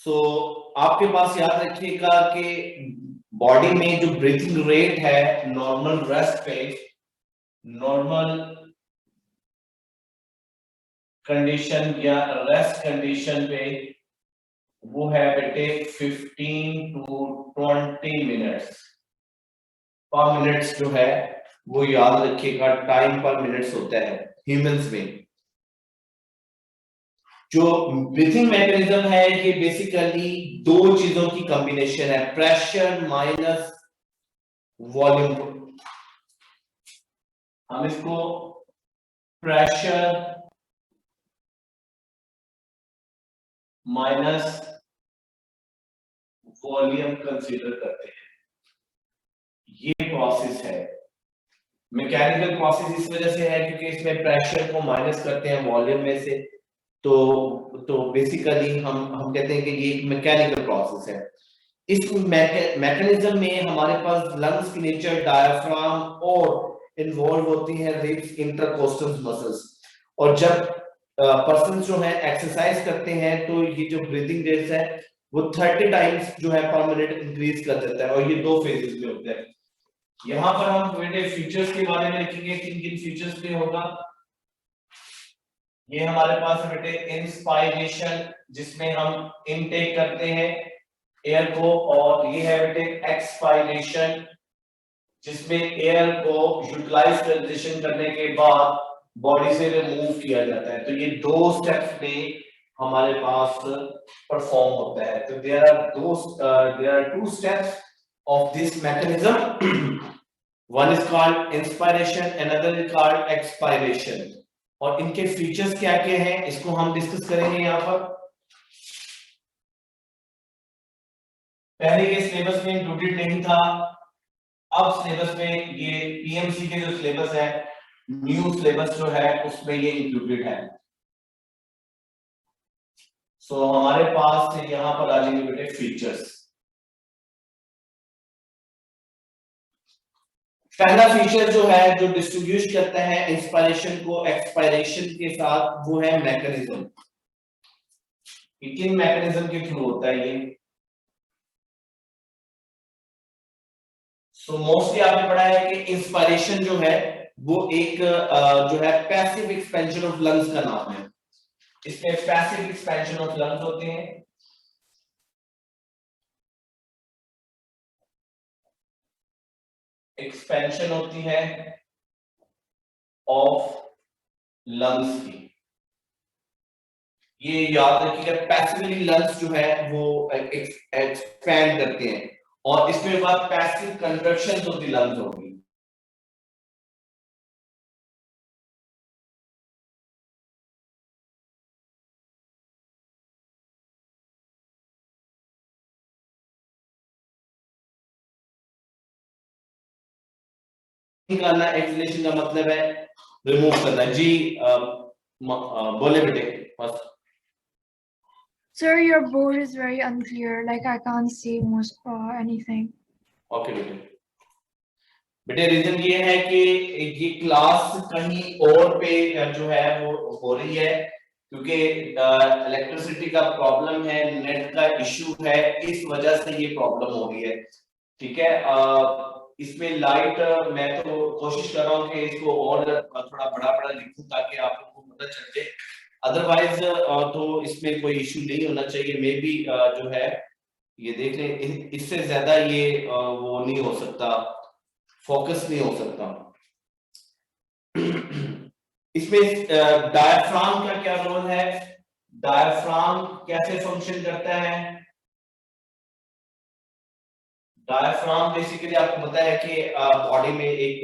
सो आपके पास याद रखिएगा कि बॉडी में जो ब्रीथिंग रेट है नॉर्मल रेस्ट पे, नॉर्मल कंडीशन या रेस्ट कंडीशन पे वो है बेटे 15 टू 20 मिनट्स पर मिनट्स जो है वो याद रखिएगा, टाइम पर मिनट्स होता है ह्यूमंस में। जो ब्रीथिंग मैकेनिज्म है ये बेसिकली दो चीजों की कॉम्बिनेशन है, प्रेशर माइनस वॉल्यूम। हम इसको प्रेशर माइनस वॉल्यूम कंसीडर करते हैं। ये प्रोसेस है मैकेनिकल प्रोसेस, इस वजह से है क्योंकि इसमें प्रेशर को माइनस करते हैं वॉल्यूम में से। तो बेसिकली हम कहते हैं कि ये एक मैकेनिकल प्रोसेस है। इस मैकेनिज्म में हमारे पास लंग्स की नेचर डायफ्राम और इन्वॉल्व होती है रिब्स इंटरकोस्टल मसल्स। और जब पर्सन जो है एक्सरसाइज करते हैं तो ये जो ब्रीदिंग रेट्स है वो 30 टाइम्स जो है पर मिनट इंक्रीज कर देता है, और ये दो फेजेस में होते हैं। यहाँ पर हम बेटे फीचर्स के बारे में लिखेंगे, किन किन फीचर्स पे होगा। ये हमारे पास है बेटे इंस्पायरेशन, जिसमें हम इनटेक करते हैं एयर को, और ये है बेटे एक्सपायरेशन, जिसमें एयर को यूटिलाइज ट्रांजिशन करने के बाद बॉडी से रिमूव किया जाता है। तो ये दो स्टेप्स में हमारे पास परफॉर्म होता है। तो there are two steps of this mechanism. One is called inspiration, another is called expiration. और इनके फीचर्स क्या क्या हैं इसको हम डिस्कस करेंगे यहाँ पर। पहले के सिलेबस में इंक्लूडेड नहीं था, अब सिलेबस में ये पीएमसी के जो सिलेबस है, न्यू सिलेबस जो है उसमें ये इंक्लूडेड है। सो हमारे पास यहाँ पर आ जाएंगे बेटे फीचर्स। पहला फीचर जो है जो डिस्ट्रीब्यूट करता है इंस्पायरेशन को एक्सपायरेशन के साथ, वो है मैकेनिज्म। किन मैकेनिज्म के थ्रू होता है ये। सो मोस्टली आपने पढ़ा है कि इंस्पायरेशन जो है वो एक जो है पैसिव एक्सपेंशन ऑफ लंग्स का नाम है। इसमें पैसिव एक्सपेंशन ऑफ लंग्स होते हैं, एक्सपेंशन होती है ऑफ लंग्स की। ये याद रखिएगा, पैसिवली लंग्स जो है वो एक्सपैंड करते हैं, और इसमें बाद passive contraction of the lungs होगी। निकालना, एक्सलेशन का मतलब है रिमूव करना। जी बोले बेटे first. Sir, your board is very unclear. Like I can't see most anything. Okay बेटे रीजन ये है कि ये क्लास कहीं और पे जो है वो हो रही है, क्योंकि इलेक्ट्रिसिटी का प्रॉब्लम है, नेट का इश्यू है, इस वजह से ये प्रॉब्लम हो रही है। ठीक है, इसमें लाइट मैं तो कोशिश कर रहा हूँ कि इसको और थोड़ा बड़ा बड़ा लिखूं ताकि आप लोगों को पता चल जाए। अदरवाइज तो इसमें कोई इश्यू नहीं होना चाहिए। मे बी जो है ये देख लें, इससे ज्यादा ये वो नहीं हो सकता, फोकस नहीं हो सकता। इसमें डायफ्राम का क्या रोल है, डायफ्राम कैसे फंक्शन करता है। डायफ्राम बेसिकली आपको पता है कि बॉडी में एक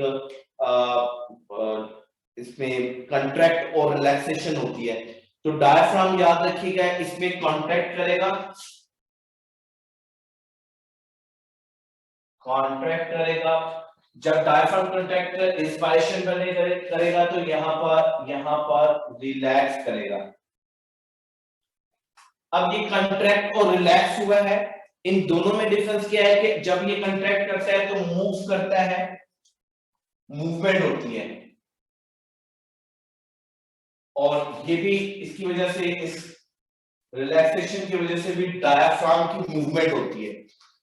इसमें कंट्रैक्ट और रिलैक्सेशन होती है। तो डायफ्राम याद रखिएगा इसमें कॉन्ट्रैक्ट करेगा, कॉन्ट्रैक्ट करेगा। जब डायफ्राम कॉन्ट्रैक्ट इंस्पायरेशन करेगा तो यहाँ पर रिलैक्स करेगा। अब ये कॉन्ट्रैक्ट और रिलैक्स हुआ है, इन दोनों में डिफरेंस क्या है कि जब ये कॉन्ट्रैक्ट करता है तो मूव करता है, मूवमेंट होती है, और ये भी इसकी वजह से इस रिलैक्सेशन की वजह से भी डायफ्राम की मूवमेंट होती है।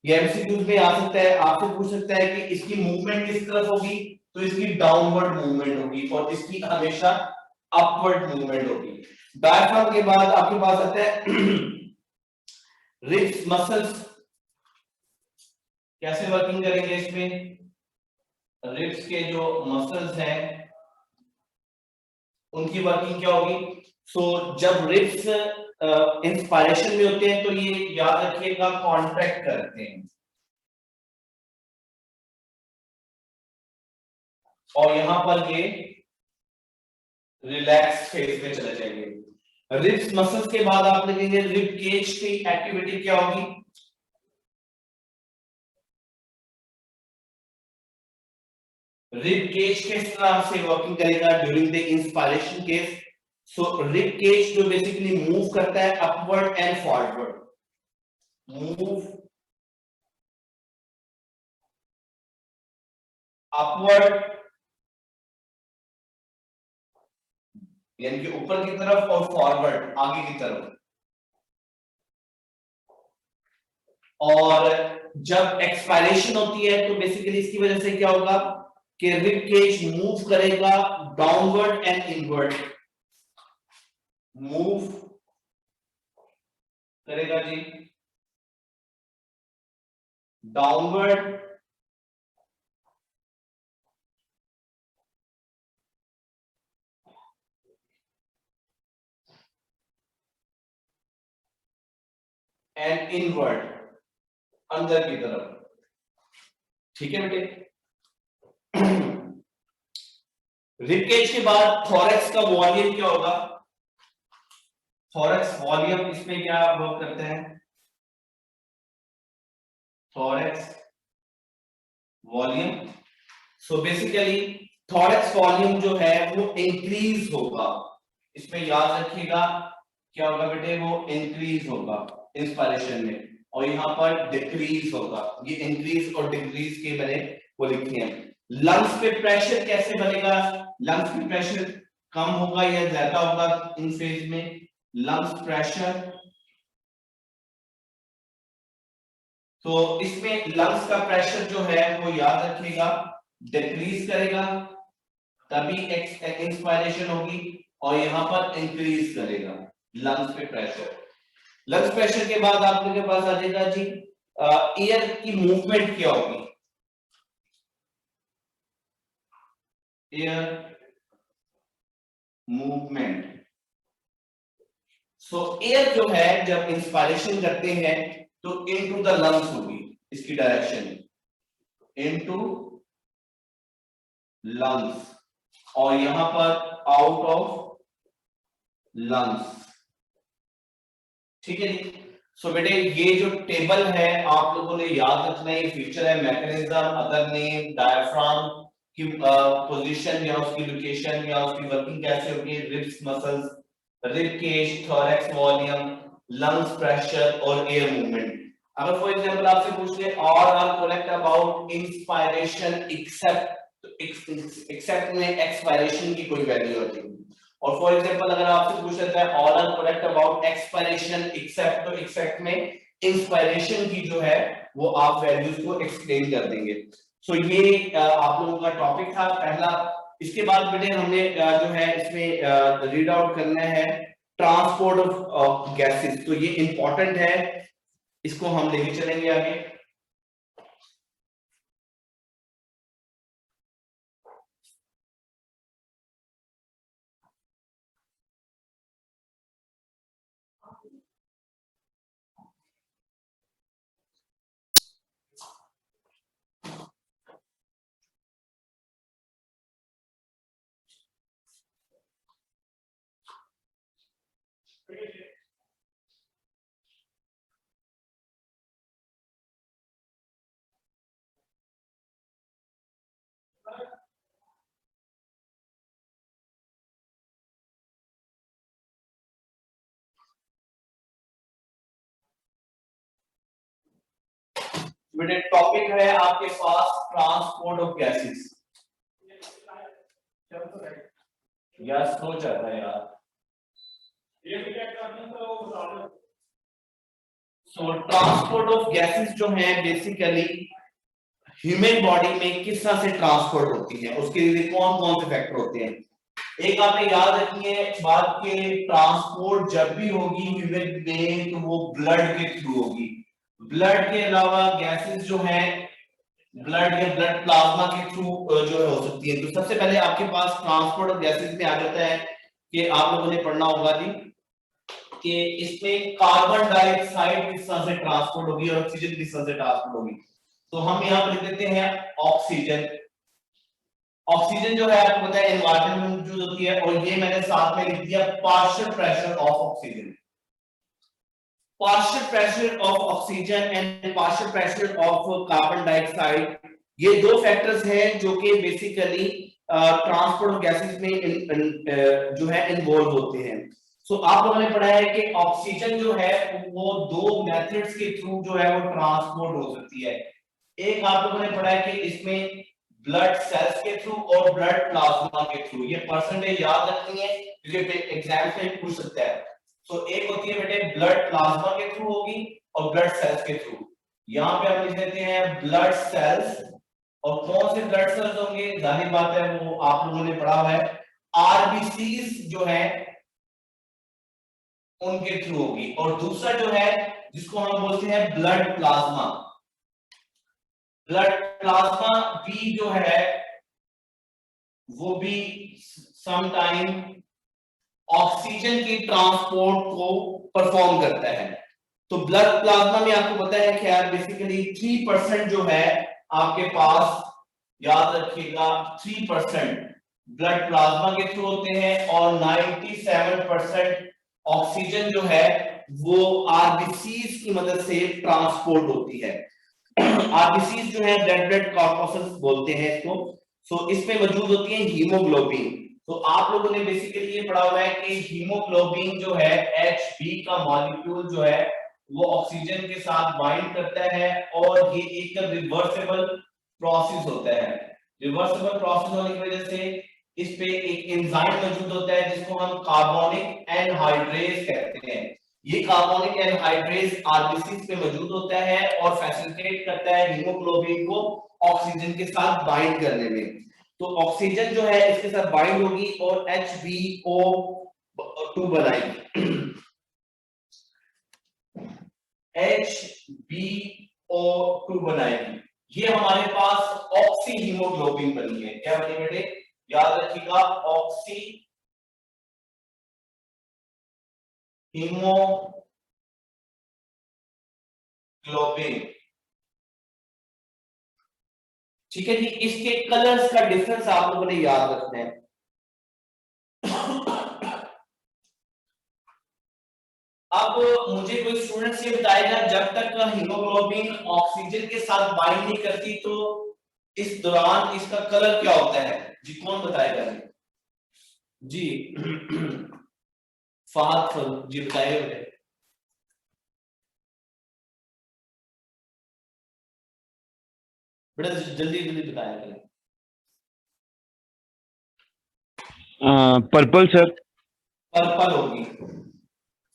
ये एमसीक्यूज में आ सकता है, आपसे पूछ सकता है कि इसकी मूवमेंट किस तरफ होगी, तो इसकी डाउनवर्ड मूवमेंट होगी और इसकी हमेशा अपवर्ड मूवमेंट होगी। डायफ्राम के बाद आपके पास आता है रिब्स मसल्स, कैसे वर्किंग करेंगे इसमें। रिब्स के जो मसल्स हैं उनकी वर्किंग क्या होगी। सो जब रिब्स इंस्पायरेशन में होते हैं तो ये याद रखिएगा कॉन्ट्रैक्ट करते हैं और यहां पर ये रिलैक्स फेज में चले जाएंगे। रिब्स मसल्स के बाद आप देखेंगे रिब केज की एक्टिविटी क्या होगी। रिब केज किस तरह से वर्किंग करेगा during the inspiration case. So rib cage जो बेसिकली मूव करता है upward and forward, move upward यानी कि ऊपर की तरफ और फॉरवर्ड आगे की तरफ। और जब एक्सपायरेशन होती है तो बेसिकली इसकी वजह से क्या होगा कि रिब केज मूव करेगा डाउनवर्ड एंड इनवर्ड, मूव करेगा जी डाउनवर्ड एंड इनवर्ड, अंदर की तरफ। ठीक है बेटे। रिब केज के बाद थोरैक्स का वॉल्यूम क्या होगा। थोरैक्स वॉल्यूम इसमें क्या वर्क करते हैं। Thorax volume, so basically thorax volume जो है वो इंक्रीज होगा। इसमें याद रखिएगा क्या होगा बेटे, वो इंक्रीज होगा इंस्पायरेशन में और यहाँ पर डिक्रीज होगा। ये इंक्रीज और डिक्रीज के मैंने वो लिखी है। लंग्स पे प्रेशर कैसे बनेगा। लंग्स पे प्रेशर कम होगा या ज्यादा होगा इन फेज में। लंग्स प्रेशर, तो इसमें लंग्स का प्रेशर जो है वो याद रखिएगा डिक्रीज करेगा तभी इंस्पायरेशन होगी और यहां पर इंक्रीज करेगा लंग्स पे प्रेशर। लंग्स प्रेशर के बाद आपके पास आ जाएगा जी एयर की मूवमेंट क्या होगी। एयर मूवमेंट, सो एयर जो है जब इंस्पायरेशन करते हैं तो इनटू द लंग्स होगी इसकी डायरेक्शन, इनटू लंग्स और यहां पर आउट ऑफ लंग्स। ठीक है जी। सो बेटे ये जो टेबल है आप लोगों ने याद रखना है, ये फीचर है मैकेनिज्म, अदर नेम, डायफ्राम की पोजीशन या उसकी लोकेशन या उसकी वर्किंग कैसे होगी, ribs muscles, rib cage, thorax volume, lungs pressure और एयर मूवमेंट। अगर फॉर एग्जांपल आपसे पूछ ले और are correct about inspiration except, तो एक्सेप्ट में एक्सपायरेशन की कोई वैल्यू होती है। और फॉर एग्जांपल अगर आपसे पूछ लेता है all are correct about expiration except, तो एक्सेप्ट में इंस्पायरेशन की जो है वो आप वैल्यूज को एक्सप्लेन कर देंगे। सो ये आप लोगों का टॉपिक था पहला। इसके बाद बेटे हमने जो है इसमें रीड आउट करना है ट्रांसपोर्ट ऑफ गैसेस, तो ये इंपॉर्टेंट है, इसको हम लेके चलेंगे आगे। बेटे टॉपिक है आपके पास ट्रांसपोर्ट ऑफ गैसेस। यार स्लो चल रहा है यार, सो ट्रांसपोर्ट ऑफ गैसेस जो है बेसिकली ह्यूमन बॉडी में किस तरह से ट्रांसपोर्ट होती है, उसके लिए कौन कौन से फैक्टर होते हैं। एक आपने याद रखनी है बात के ट्रांसपोर्ट जब भी होगी ह्यूमन में तो वो ब्लड के थ्रू होगी। ब्लड के अलावा गैसेस जो है ब्लड या ब्लड प्लाज्मा के थ्रू जो है हो सकती है। तो सबसे पहले आपके पास ट्रांसपोर्ट ऑफ गैसेस में आ जाता है कि आप लोगों ने पढ़ना होगा जी कि इसमें कार्बन डाइऑक्साइड किस तरह से ट्रांसपोर्ट होगी और ऑक्सीजन किस तरह से ट्रांसपोर्ट होगी। तो हम यहाँ पर लिख देते हैं ऑक्सीजन। ऑक्सीजन जो है आपको पता है एनवायरनमेंट में मौजूद होती है और ये मैंने साथ में लिख दिया partial pressure of oxygen. Partial pressure of oxygen and partial pressure of carbon dioxide, ये दो फैक्टर्स हैं जो कि बेसिकली ट्रांसपोर्ट ऑफ गैसेस में जो है इन्वॉल्व होते हैं। सो आप लोगों ने पढ़ा है कि ऑक्सीजन जो है वो दो मेथड्स के थ्रू जो है वो ट्रांसपोर्ट हो सकती है। एक आप लोगों ने पढ़ा है कि इसमें ब्लड सेल्स के थ्रू और ब्लड प्लाज्मा के थ्रू, ये परसेंटेज याद रखनी है क्योंकि एग्जाम में पूछ सकता है। तो एक होती है बेटे ब्लड प्लाज्मा के थ्रू होगी और ब्लड सेल्स के थ्रू। यहाँ पे हम लिख देते हैं ब्लड सेल्स, और कौन से ब्लड सेल्स होंगे जाहिर बात है वो आप लोगों ने पढ़ा हुआ है, आरबीसीज जो है उनके थ्रू होगी। और दूसरा जो है जिसको हम बोलते हैं ब्लड प्लाज्मा, ब्लड प्लाज्मा भी जो है वो भी समटाइम ऑक्सीजन की ट्रांसपोर्ट को परफॉर्म करता है। तो ब्लड प्लाज्मा में आपको पता है कि यार बेसिकली 3% जो है आपके पास, याद रखिएगा 3% ब्लड प्लाज्मा के थ्रू होते हैं और 97% ऑक्सीजन जो है वो आरबीसीज की मदद से ट्रांसपोर्ट होती है। आरबीसीज जो है रेड ब्लड कॉर्पस्कल्स बोलते हैं इसको। सो इसमें मौजूद होती है हीमोग्लोबिन। तो आप लोगों ने बेसिकली ये पढ़ा हुआ है कि हीमोग्लोबिन जो है Hb का मॉलिक्यूल जो है वो ऑक्सीजन के साथ बाइंड करता है और ये एक रिवर्सिबल प्रोसेस होता है। रिवर्सिबल प्रोसेस होने की वजह से इस पे एक एंजाइम मौजूद होता है जिसको हम कार्बोनिक एनहाइड्रेज कहते हैं। ये कार्बोनिक एनहाइड्रेज आरबीसी पे मौजूद होता है और फैसिलिटेट करता है हीमोग्लोबिन को ऑक्सीजन के साथ बाइंड करने में। तो ऑक्सीजन जो है इसके साथ बाइंड होगी और HbO2 बनाएगी। HbO2 बनाएगी, ये हमारे पास ऑक्सी हीमोग्लोबिन बनी है। क्या बनी बेटे, याद रखिएगा ऑक्सी हीमोग्लोबिन। ठीक है जी, इसके कलर्स का डिफरेंस आप लोगों ने याद रखना है। अब मुझे कोई स्टूडेंट्स ये बताएगा जब तक हीमोग्लोबिन ऑक्सीजन के साथ बाइंड नहीं करती तो इस दौरान इसका कलर क्या होता है जी, कौन बताएगा जी? फहद जी बताइए बेटे। बेटा जल्दी जल्दी बताया करें। Purple sir. पर्पल होगी,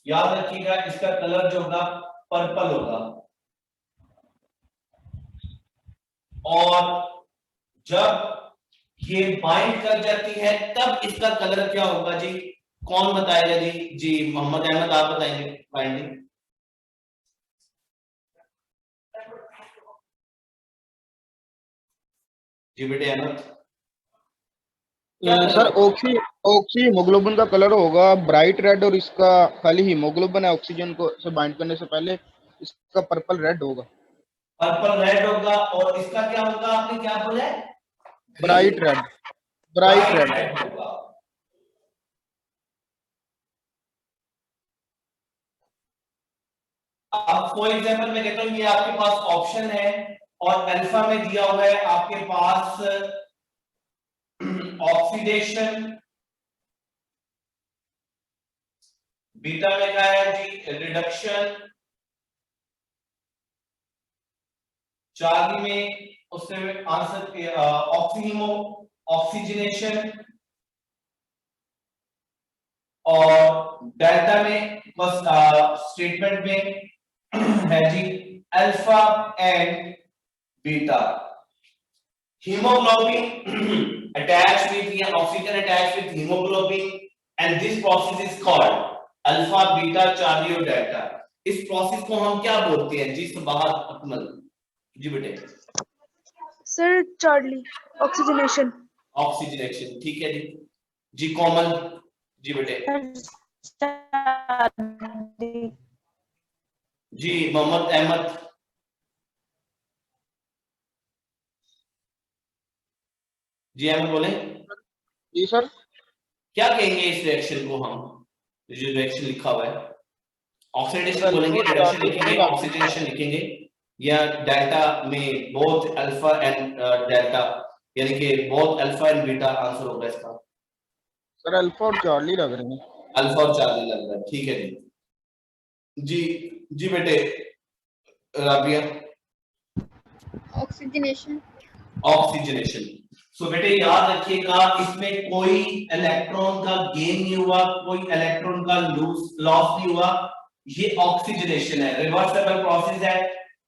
याद रखिएगा इसका कलर जो होगा पर्पल होगा। और जब ये बाइंड कर जाती है तब इसका कलर क्या होगा जी, कौन बताएगा जी? जी मोहम्मद अहमद आप बताएंगे बाइंडिंग। जी बेटे अहमद। सर ऑक्सी हीमोग्लोबिन का कलर होगा ब्राइट रेड और इसका खाली हीमोग्लोबिन है ऑक्सीजन को से बाइंड करने से पहले इसका पर्पल रेड होगा। पर्पल रेड होगा और इसका क्या होगा, आपने क्या बोला है? Bright red. ब्राइट रेड होगा। अब फॉर एग्जांपल मैं कहता हूं ये आपके पास ऑप्शन है और अल्फा में दिया हुआ है आपके पास ऑक्सीडेशन, बीटा में क्या है जी रिडक्शन, चार्ली में उससे आंसर ऑक्सीजनेशन, और डेल्टा में बस स्टेटमेंट में है जी alpha and beta. hemoglobin attached with या oxygen attached with hemoglobin and this process is called alpha beta charlie और delta। इस प्रोसेस को हम क्या बोलते हैं जी बाहर अकमल जी बेटे? Sir, Charlie, oxygenation. ऑक्सीजनेशन, ठीक है जी। जी कोमल जी बेटे? जी मोहम्मद अहमद जी अहमद बोले। जी सर। क्या कहेंगे इस रिएक्शन को हम, जो रिएक्शन लिखा हुआ है? ऑक्सीडेशन बोलेंगे, रिडक्शन लिखेंगे, ऑक्सीजनेशन लिखेंगे, या डेल्टा में बोथ अल्फा एंड डेल्टा, यानी कि both alpha and beta answer होगा इसका? सर अल्फा और चार्ली लग रहे हैं। अल्फा और चार्ली लग रहा है, ठीक है जी। जी जी बेटे राबिया? Oxygenation. ऑक्सीजनेशन। सो बेटे याद रखिएगा इसमें कोई इलेक्ट्रॉन का गेन नहीं हुआ, कोई इलेक्ट्रॉन का लॉस नहीं हुआ, ये ऑक्सीजनेशन है, रिवर्सिबल प्रोसेस है।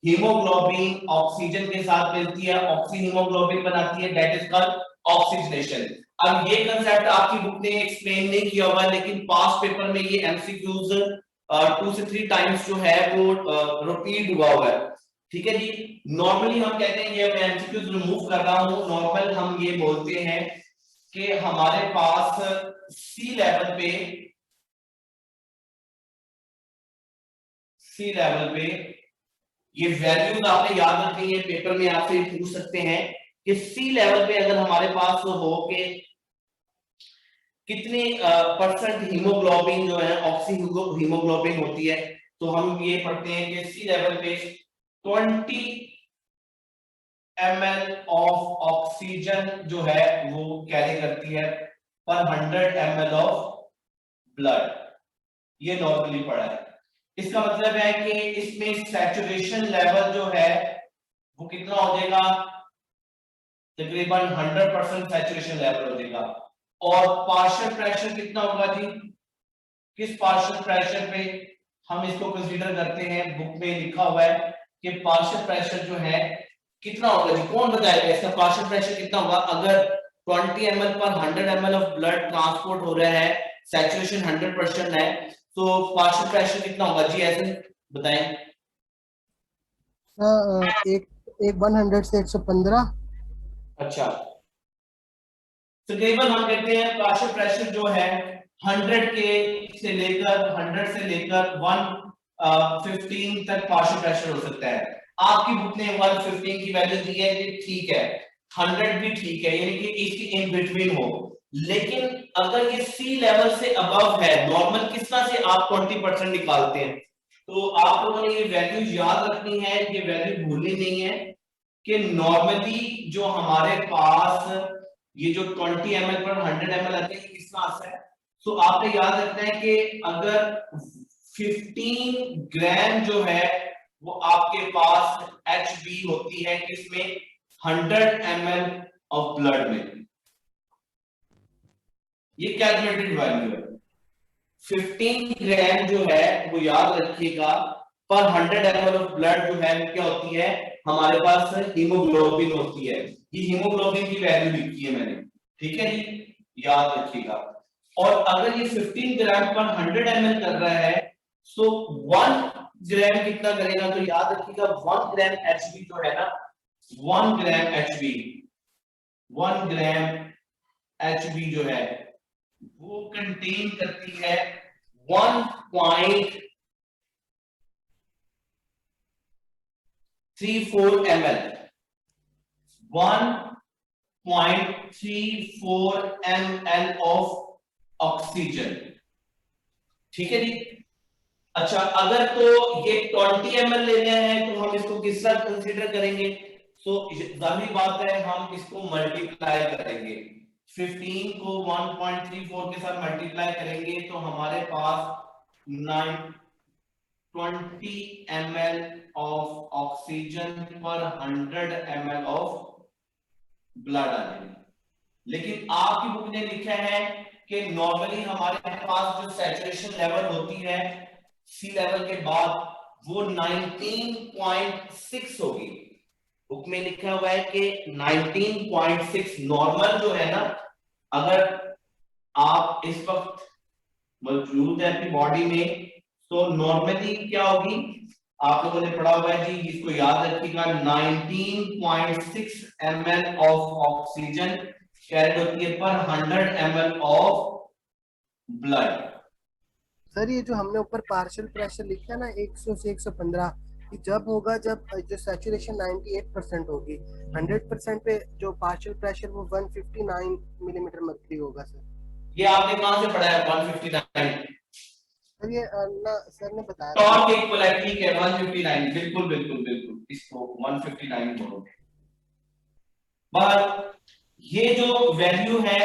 हीमोग्लोबिन ऑक्सीजन के साथ मिलती है, ऑक्सी हीमोग्लोबिन बनाती है, दैट इज कॉल्ड ऑक्सीजनेशन। अब ये कांसेप्ट आपकी बुक ने एक्सप्लेन नहीं किया हुआ, लेकिन पास्ट पेपर में ये एमसीक्यूज 2 से 3 टाइम्स जो है वो रिपीट हुआ है, ठीक है जी। नॉर्मली हम कहते हैं, ये मैं एमसीक्यूज रिमूव कर रहा हूं, नॉर्मल हम ये बोलते हैं कि हमारे पास सी लेवल पे ये वैल्यूज आपने याद रखनी है, पेपर में आपसे पूछ सकते हैं कि सी लेवल पे अगर हमारे पास हो के कितने परसेंट हीमोग्लोबिन जो है ऑक्सी हीमोग्लोबिन होती है, तो हम ये पढ़ते हैं कि सी लेवल पे 20 ml ऑफ ऑक्सीजन जो है वो कैरी करती है पर 100 ml ऑफ ब्लड, ये नॉर्मली पढ़ा है। इसका मतलब है कि इसमें सैचुरेशन लेवल जो है वो कितना हो जाएगा, तकरीबन 100% सैचुरेशन लेवल हो जाएगा। और पार्शियल प्रेशर कितना होगा जी, किस पार्शियल प्रेशर पे हम इसको कंसीडर करते हैं, बुक में लिखा हुआ है कि पार्शियल प्रेशर जो है कितना होगा जी, कौन बताएगा इसका पार्शियल प्रेशर कितना होगा? अगर 20 ml पर 100 ml ऑफ ब्लड ट्रांसपोर्ट हो रहा है, सैचुरेशन 100% है, तो पार्शियल प्रेशर कितना होगा जी, ऐसे बताएं। एक 100 से 115। अच्छा, तकरीबन हम कहते हैं पार्शियल प्रेशर जो है 100 से लेकर 115 तक पार्शियल प्रेशर हो सकता है। आपकी बुक ने 115 की वैल्यू दी है कि ठीक है, 100 भी ठीक है, यानी कि इसकी इन बिटवीन हो। लेकिन अगर ये सी लेवल से अबव है, नॉर्मल किसका से आप 20% निकालते हैं, तो आप लोगों ने ये वैल्यू याद रखनी है, ये वैल्यू भूलनी नहीं है कि नॉर्मली जो हमारे पास ये जो 20 ml पर 100 ml आते हैं किसका आंसर है, तो आपने याद रखना है कि अगर 15 ग्राम जो है वो आपके पास HB होती है किसमें, 100 ml ऑफ ब्लड में, ये कैलकुलेटेड वैल्यू है। 15 ग्राम जो है वो याद रखिएगा पर 100 ml ऑफ ब्लड जो है वो क्या होती है, हमारे पास हीमोग्लोबिन होती है, ये हीमोग्लोबिन की वैल्यू लिखी है मैंने, ठीक है जी, याद रखिएगा। और अगर ये 15 ग्राम पर 100 ml कर रहा है, तो 1 ग्राम कितना करेगा, तो याद रखिएगा 1 ग्राम HB जो है ना, 1 ग्राम HB, 1 ग्राम HB जो है वो कंटेन करती है 1.34 ml, 1.34 ml ऑफ ऑक्सीजन, ठीक है जी। अच्छा, अगर तो ये 20 ml लेना है तो हम इसको किस तरह कंसीडर करेंगे, तो जाहिर बात है हम इसको मल्टीप्लाई करेंगे, 15 को 1.34 के साथ मल्टीप्लाई करेंगे तो हमारे पास 20 ml ऑफ ऑक्सीजन पर 100 ml ऑफ ब्लड आ जाएगा। लेकिन आपकी बुक ने लिखा है कि नॉर्मली हमारे पास जो सैचुरेशन लेवल होती है सी लेवल के बाद वो 19.6 होगी। बुक में लिखा हुआ है कि 19.6 नॉर्मल जो है ना, अगर आप इस वक्त मौजूद है अपनी बॉडी में तो नॉर्मली क्या होगी, आप लोगों ने पढ़ा हुआ है जी, इसको याद रखिएगा, 19.6 ml ऑफ ऑक्सीजन कैरिड होती है पर 100 ml ऑफ ब्लड। सर ये जो हमने ऊपर पार्शियल प्रेशर लिखा है ना 100 से 115, कि जब होगा जब जो सैचुरेशन 98% होगी, 100% पे जो पार्शियल प्रेशर वो 159 मिलीमीटर मर्क्यूरी होगा सर। ये आपने कहां से पढ़ा है 159? सर ये ना सर ने बताया टॉर्क इक्वल है, ठीक है 159, बिल्कुल बिल्कुल बिल्कुल, इसको 159 बोलोगे। बट ये जो वैल्यू है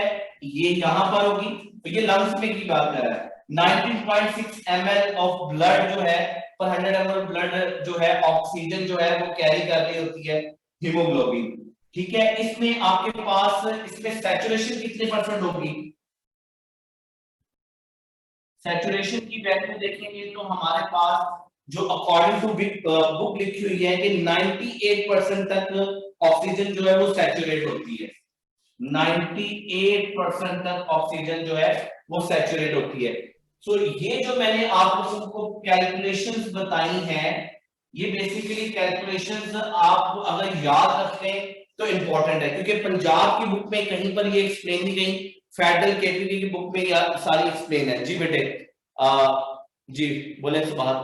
ये यहां पर होगी, तो ये लंग्स में की बात कर रहा है। 19.6 ml ऑफ ब्लड जो है पर 100 ml ब्लड जो है ऑक्सीजन जो है वो कैरी कर रही होती है हीमोग्लोबिन, ठीक है। इसमें आपके पास इसमें सैचुरेशन कितने परसेंट होगी? सैचुरेशन की वैल्यू देखेंगे तो हमारे पास जो अकॉर्डिंग टू बुक लिखी हुई है कि 98% तक ऑक्सीजन जो है वो सैचुरेट होती है, 98% तक ऑक्सीजन जो है वो सैचुरेट होती है। सो ये जो मैंने आप लोगों को कैलकुलेशंस बताई हैं, ये बेसिकली कैलकुलेशंस आप अगर याद रखें तो इंपॉर्टेंट है, क्योंकि पंजाब की बुक में कहीं पर ये एक्सप्लेन नहीं गई, फेडरल केटीवी की बुक में यार सारी एक्सप्लेन है। जी बेटे जी बोले सुभाष।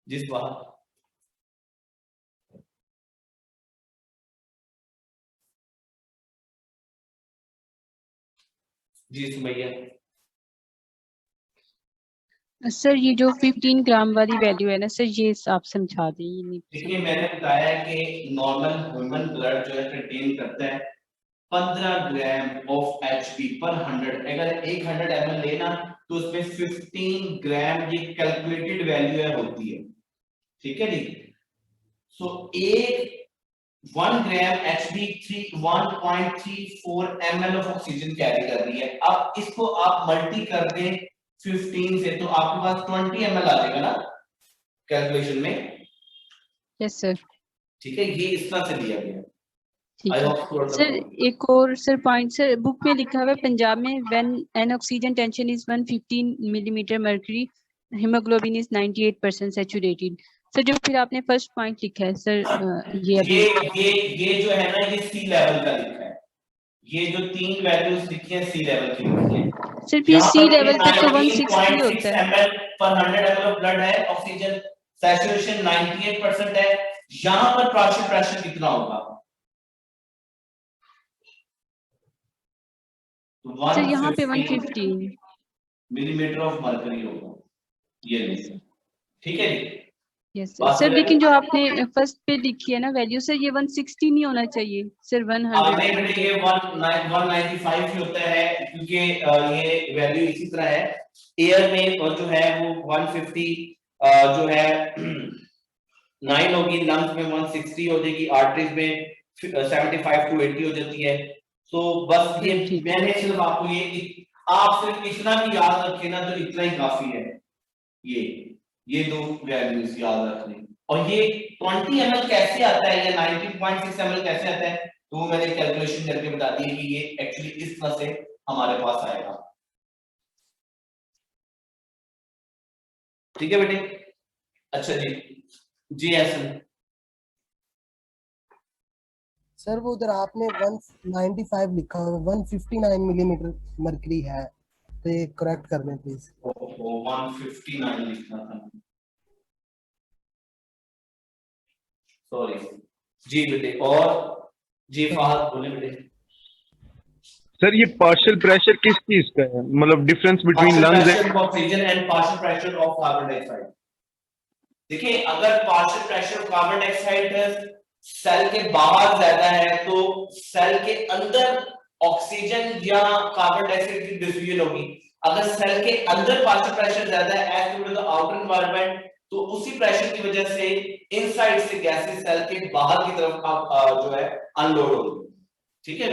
जी सुभाष। जी सुमैया। सर ये जो 15 ग्राम वाली वैल्यू है ना सर, ये आप समझा दें। ये नहीं देखिए मैंने बताया कि नॉर्मल ह्यूमन ब्लड जो है कंटेन करता है 15 ग्राम ऑफ एचपी पर 100। अगर 100 ml लेना तो उसमें 15 ग्राम ये कैलकुलेटेड वैल्यू है होती है, ठीक है जी। सो एक 1 gram HP 1.34 ml of oxygen carry कर रही है। अब इसको आप मल्टी कर दें 15 से तो आपके पास 20 ml आ जाएगा ना कैलकुलेशन में। यस सर, ठीक है, ये इस तरह से दिया गया। ठीक I है hope you सर। understand. एक और सर पॉइंट सर, बुक में लिखा हुआ है पंजाब में when an oxygen tension is 115 millimetre mercury haemoglobin is 98% saturated. Sir जो फिर आपने फर्स्ट पॉइंट लिखा है सर, ये अभी ये जो है ना ये सी लेवल का लिखा है, ये जो 3 वैल्यूज लिखी है सी लेवल की लिखी है। सिर्फ ये सी लेवल पे तो 160 19.6 होता है। ml पर 100 ml ऑफ ब्लड है, ऑक्सीजन सैचुरेशन 98% है। यहां पर पार्शियल प्रेशर कितना होगा? तो सर यहाँ पे 115 मिलीमीटर ऑफ मर्करी होगा, ये लिखिए, ठीक है जी। Yes sir. लेकिन जो आपने फर्स्ट पे लिखी है ना वैल्यू सर, ये 160 नहीं होना चाहिए सर, 100 नहीं बेटे ये 195 ही होता है, क्योंकि ये वैल्यू इसी तरह है। एयर में जो है वो 150 जो है 9 होगी, लंग्स में 160 हो जाएगी, आर्टरीज में 75 टू 80 हो जाती है। तो बस ये मैंने सिर्फ आपको ये आप सिर्फ इतना भी याद रखें ना तो इतना ही काफी है, ये दो वैल्यूज याद रखने। और ये 20 ml कैसे आता है या 19.6 ml कैसे आता है, तो वो मैंने कैलकुलेशन करके बता दी है कि ये एक्चुअली इस तरह से हमारे पास आएगा। ठीक है बेटे, अच्छा जी ऐसा सर वो उधर आपने 195 लिखा हुआ, 159 मिलीमीटर मर्क्यूरी है, तो ये करेक्ट कर दें प्लीज। 159 लिखना था, सॉरी जी बेटे। और जी फहद बोले बेटे। सर ये पार्शियल प्रेशर किस चीज का है, मतलब difference between lungs and oxygen and partial pressure of carbon dioxide. देखिए अगर partial pressure of carbon dioxide cell के बाहर ज्यादा है तो सेल के अंदर ऑक्सीजन या कार्बन डाइऑक्साइड की डिफ्यूजन होगी। अगर सेल के अंदर पार्शियल प्रेशर ज्यादा है as to the outer environment तो उसी प्रेशर की वजह से इनसाइड से गैसेस सेल के बाहर की तरफ जो है अनलोड होगी, ठीक है।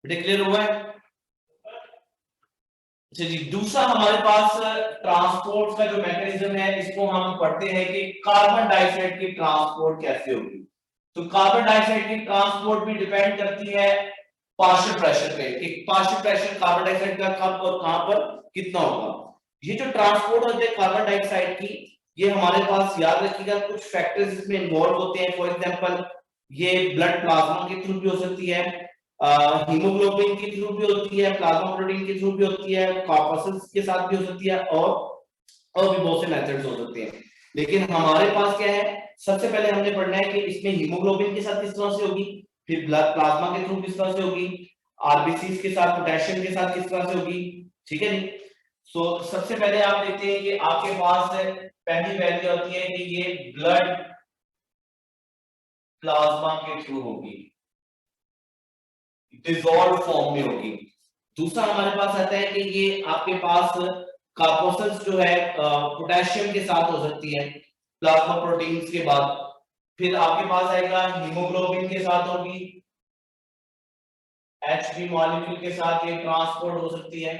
बेटे क्लियर हुआ है? अच्छा जी, दूसरा हमारे पास ट्रांसपोर्ट का जो मैकेनिज्म है, इसको हम पढ़ते हैं कि कार्बन डाइऑक्साइड की ट्रांसपोर्ट कैसे होगी। तो कार्बन डाइऑक्साइड की ट्रांसपोर्ट भी डिपेंड करती है पार्शियल प्रेशर पे, कि पार्शियल प्रेशर कार्बन डाइऑक्साइड का कब और कहां पर कितना होगा। ये जो ट्रांसपोर्ट होते हैं कार्बन डाइऑक्साइड की, ये हमारे पास याद रखिएगा कुछ फैक्टर्स इसमें इन्वॉल्व होते हैं। फॉर एग्जांपल ये ब्लड प्लाज्मा के थ्रू भी हो सकती है, हीमोग्लोबिन के थ्रू भी होती है, प्लाज्मा प्रोटीन के थ्रू भी होती है, कॉर्पसल्स के साथ भी हो सकती है, और भी बहुत से मेथड्स हो सकते हैं। लेकिन हमारे पास क्या है, सबसे पहले हमने पढ़ना है कि इसमें हीमोग्लोबिन के साथ किस तरह से होगी, फिर ब्लड प्लाज्मा के थ्रू किस तरह से होगी, आरबीसी के साथ पोटेशियम के साथ किस तरह से होगी, ठीक है जी। सो सबसे पहले आप देखते हैं कि आपके पास पहली वैल्यू होती है कि ये ब्लड प्लाज्मा के थ्रू होगी, डिसॉल्व फॉर्म में होगी। दूसरा हमारे पास आता है कि ये आपके पास कार्बोसल्स जो है पोटेशियम के साथ हो सकती है प्लाज्मा प्रोटीन्स के बाद। फिर आपके पास आएगा हीमोग्लोबिन के साथ होगी, Hb मॉलिक्यूल के साथ ये ट्रांसपोर्ट हो सकती है।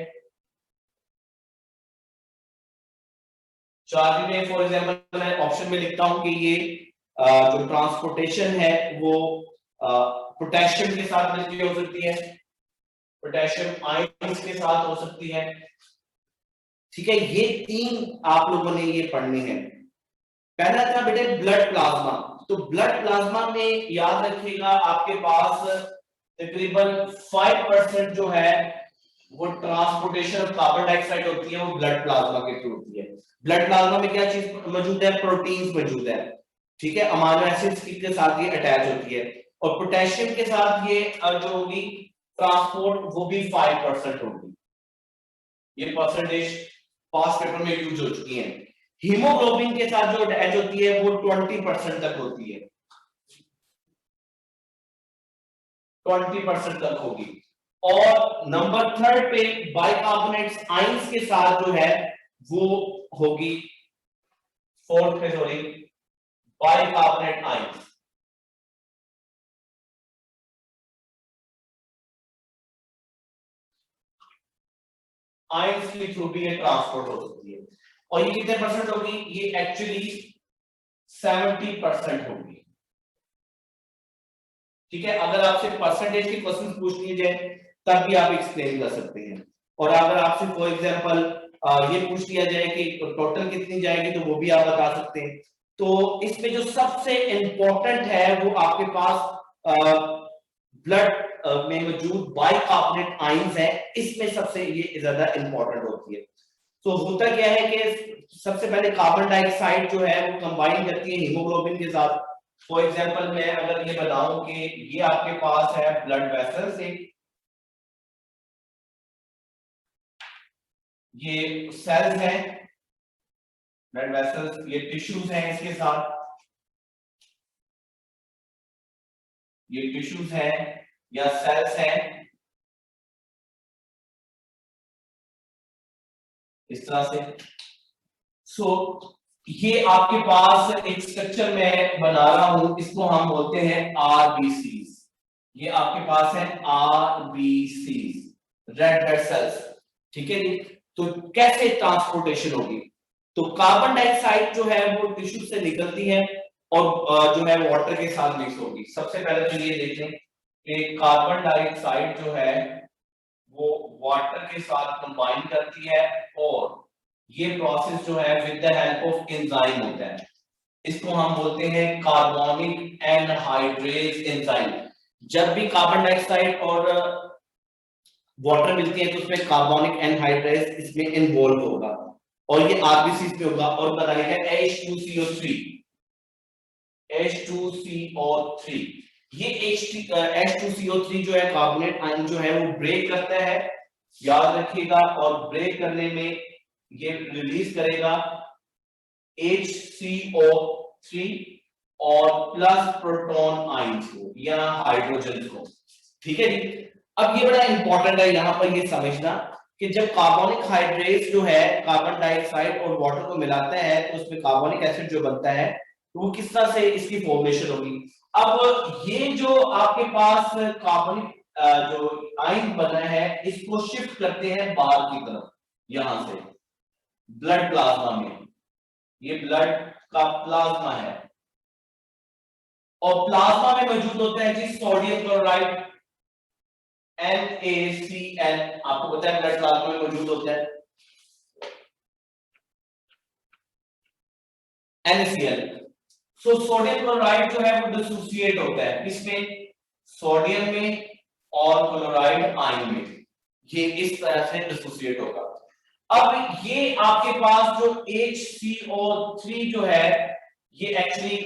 चार्ली में फॉर एग्जांपल मैं ऑप्शन में लिखता हूं कि ये जो ट्रांसपोर्टेशन है वो पोटेशियम के साथ मिलकर हो सकती है, पोटेशियम आयंस के साथ हो सकती है, ठीक है। ये तीन आप लोगों ने ये पढ़ने हैं। पहला था बेटे ब्लड प्लाज्मा। तो ब्लड प्लाज्मा में याद रखिएगा आपके पास तकरीबन 5% जो है वो ट्रांसपोर्टेशन ऑफ कार्बन डाइऑक्साइड होती है, वो ब्लड प्लाज्मा के थ्रू होती है। ब्लड प्लाज्मा में क्या चीज मौजूद है, प्रोटीन्स मौजूद है, ठीक है, अमीनो एसिड्स के साथ ये अटैच होती है। और पोटेशियम के साथ ये जो होगी ट्रांसपोर्ट वो भी 5% होगी। ये परसेंटेज पास्ट पेपर में यूज हो चुकी है। हीमोग्लोबिन के साथ जो अटैच होती है वो 20% तक होती है, 20% तक होगी। और नंबर 3 पे बाइकार्बोनेट्स आयंस के साथ जो है वो होगी 4th पे, सॉरी, बाइकार्बोनेट आयंस। आयंस के थ्रू भी ये ट्रांसपोर्ट हो सकती है। और ये कितने परसेंट होगी, ये एक्चुअली 70% होगी, ठीक है। अगर आपसे परसेंटेज के क्वेश्चन पूछ लिए जाए तब भी आप एक्सप्लेन कर सकते हैं। और अगर आपसे फॉर एग्जांपल ये पूछ लिया जाए कि टोटल कितनी जाएगी तो वो भी आप बता सकते हैं। तो इसमें जो सबसे इंपॉर्टेंट है वो आपके पास ब्लड में मौजूद बाइकार्बोनेट आयंस है, इसमें सबसे ये ज्यादा इंपॉर्टेंट होती है। तो होता क्या है कि सबसे पहले कार्बन डाइऑक्साइड जो है वो कंबाइन करती है हीमोग्लोबिन के साथ। फॉर एग्जांपल मैं अगर ये बताऊं कि ये आपके पास है ब्लड वेसल से, ये सेल्स हैं, ब्लड वेसल्स, ये टिश्यूज हैं इसके साथ, ये टिश्यूज हैं या सेल्स हैं इस तरह से। सो ये आपके पास एक स्ट्रक्चर में बना रहा हूं, इसको हम बोलते हैं आरबीसीज। ये आपके पास है आरबीसीज, रेड ब्लड सेल्स, ठीक है जी। तो कैसे ट्रांसपोर्टेशन होगी, तो कार्बन डाइऑक्साइड जो है वो टिश्यू से निकलती है और जो है वाटर के साथ मिक्स होगी। सबसे पहले तो ये देख लें कि कार्बन डाइऑक्साइड जो है वो वाटर के साथ कंबाइन करती है और ये प्रोसेस जो है with the help of enzyme होता है। इसको हम बोलते हैं कार्बोनिक एनहाइड्रेज एंजाइम। जब भी कार्बन डाइऑक्साइड और वाटर मिलती है तो उसमें कार्बोनिक एनहाइड्रेज इसमें इन्वॉल्व होगा और ये आरबीसी पे होगा और बताएगा H2CO3, H2CO3। ये H2CO3 जो है कार्बोनेट आयन जो है वो ब्रेक करता है, याद रखिएगा, और ब्रेक करने में ये रिलीज करेगा HCO3 और प्लस प्रोटॉन आयंस को या हाइड्रोजन को, ठीक है जी। अब ये बड़ा इंपॉर्टेंट है यहाँ पर ये समझना कि जब कार्बोनिक हाइड्रेट जो है कार्बन डाइऑक्साइड और वाटर को मिलाता है तो उसमें कार्बोनिक एसिड जो बनता है तो वो किस तरह से इसकी फॉर्मेशन होगी। अब ये जो आपके पास कार्बोनिक जो आयन बना है इसको शिफ्ट करते हैं बाहर की तरफ, यहां से ब्लड प्लाज्मा में, ये ब्लड का प्लाज्मा है और प्लाज्मा में मौजूद होता है जी सोडियम क्लोराइड NaCl, आपको पता है ब्लड प्लाज्मा में मौजूद होता है NaCl। सो सोडियम क्लोराइड जो है वो डिसोसिएट होता है किसमें, सोडियम में और क्लोराइड आयन में, ये इस तरह से डिसोसिएट होगा। अब ये आपके पास जो HCO3 जो है ये एक्चुअली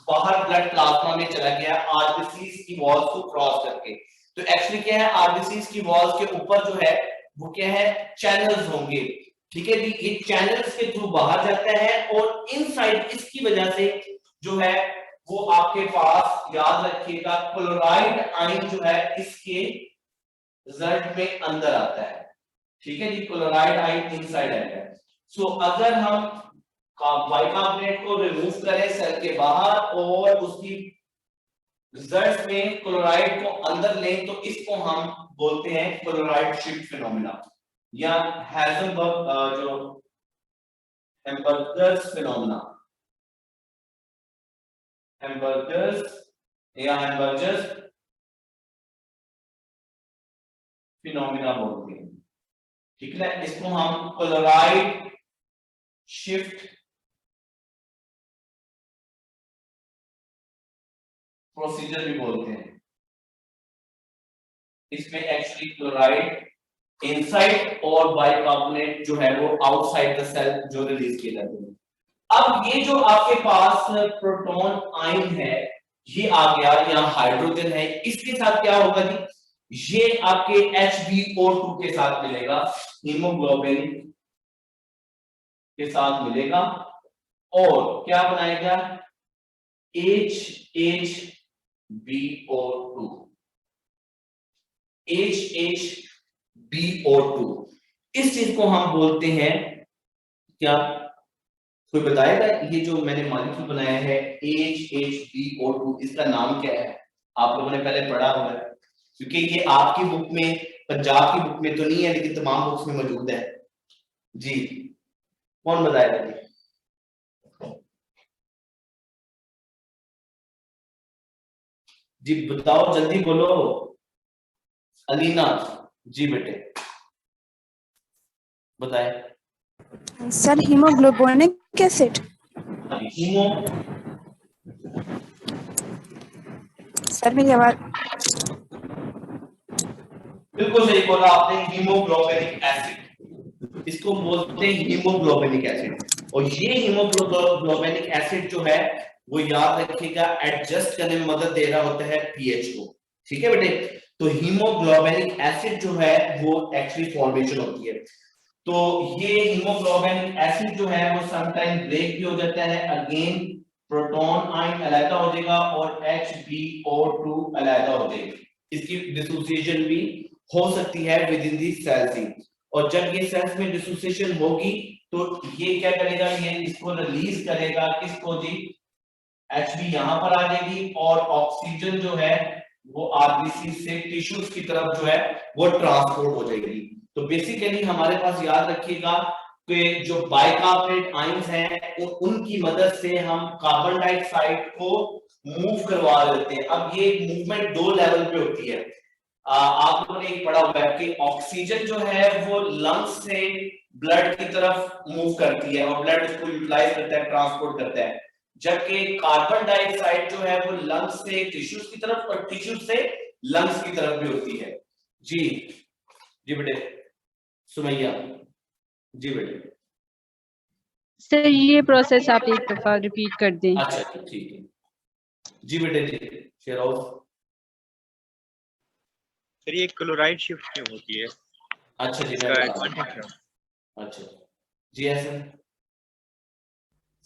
बाहर ब्लड प्लाज्मा में चला गया आरबीसीज की वॉल्स को क्रॉस करके। तो एक्चुअली क्या है, आरबीसीज की वॉल्स के ऊपर जो है वो क्या है, चैनल्स होंगे, ठीक है जी। ये चैनल्स के थ्रू बाहर जाता है और इनसाइड इसकी वजह से जो है वो आपके पास याद रखिएगा क्लोराइड आयन जो है इसके रिजल्ट में अंदर आता है, ठीक है जी, क्लोराइड आयन इनसाइड आता है। सो अगर हम बाइकार्बोनेट को रिमूव करें सेल के बाहर और उसकी रिजल्ट में क्लोराइड को अंदर लें तो इसको हम बोलते हैं क्लोराइड शिफ्ट फिनोमेना या हैज़नबर्ग जो हैम्बर्गर्स फिनोमेना, हैम्बर्गर्स या हैम्बर्गर्स फिनोमेना बोलते हैं, ठीक है। इसको हम क्लोराइड शिफ्ट प्रोसीजर भी बोलते हैं। इसमें एक्चुअली क्लोराइड इनसाइड और बाइकार्बोनेट जो है वो आउटसाइड द सेल जो रिलीज किए जाते हैं। अब ये जो आपके पास प्रोटॉन आयन है ये आ गया, यहाँ हाइड्रोजन है, इसके साथ क्या होगा जी, ये आपके HbO2 के साथ मिलेगा, हीमोग्लोबिन के साथ मिलेगा और क्या बनाएगा, HHbO2 इस चीज को हम बोलते हैं क्या, कोई बताएगा ये जो मैंने मॉलिक्यूल बनाया है HHbO2 इसका नाम क्या है, आप लोगों ने पहले पढ़ा होगा क्योंकि ये आपकी बुक में, पंजाब की बुक में तो नहीं है लेकिन तमाम बुक्स में मौजूद है जी। कौन बताएगा जी बताओ जल्दी बोलो, अलीना जी बेटे बताए। Sir haemoglobinic acid. Haemo, sir मेरी आवाज, बिल्कुल सही बोला आपने, हीमोग्लोबिनिक एसिड, इसको बोलते हैं हीमोग्लोबिनिक एसिड। और ये हीमोग्लोबिनिक एसिड जो है वो याद रखिएगा एडजस्ट करने में मदद दे रहा होता है पीएच को, ठीक है बेटे। तो हीमोग्लोबिनिक एसिड जो है वो एक्चुअली फॉर्मेशन होती है। तो ये हीमोग्लोबिनिक एसिड जो है वो समटाइम ब्रेक भी हो जाता है, अगेन प्रोटॉन आयन अलग हो जाएगा और HbO2 अलग हो जाएगी, इसकी डिसोसिएशन भी हो सकती है विद इन दी सेल्स ही। और जब ये सेल्स में डिसोसिएशन होगी तो ये क्या करेगा, ये इसको रिलीज करेगा, किसको जी, Hb यहां पर आ जाएगी और ऑक्सीजन जो है वो आरबीसी से टिश्यूज की तरफ जो है वो ट्रांसपोर्ट हो जाएगी। तो बेसिकली हमारे पास याद रखिएगा कि जो बाइकार्बोनेट आयंस हैं उनकी मदद से हम कार्बन डाइऑक्साइड को मूव करवा देते हैं। अब ये मूवमेंट दो लेवल पे होती है, आप लोगों ने पढ़ा हुआ है कि ऑक्सीजन जो है वो लंग्स से ब्लड की तरफ मूव करती है और ब्लड उसको यूटिलाइज करता है, ट्रांसपोर्ट करता है, जबकि कार्बन डाइऑक्साइड जो है वो लंग्स से टिश्यूज की तरफ और टिश्यूज से लंग्स की तरफ भी होती है। जी जी बेटे, सुमैया जी बेटे। सर ये प्रोसेस आप एक दफा रिपीट कर दें। अच्छा ठीक है जी बेटे, जी शेराउल। सर ये क्लोराइड शिफ्ट क्यों होती है? अच्छा जी इसका एडवांटेज है। अच्छा जी ऐसा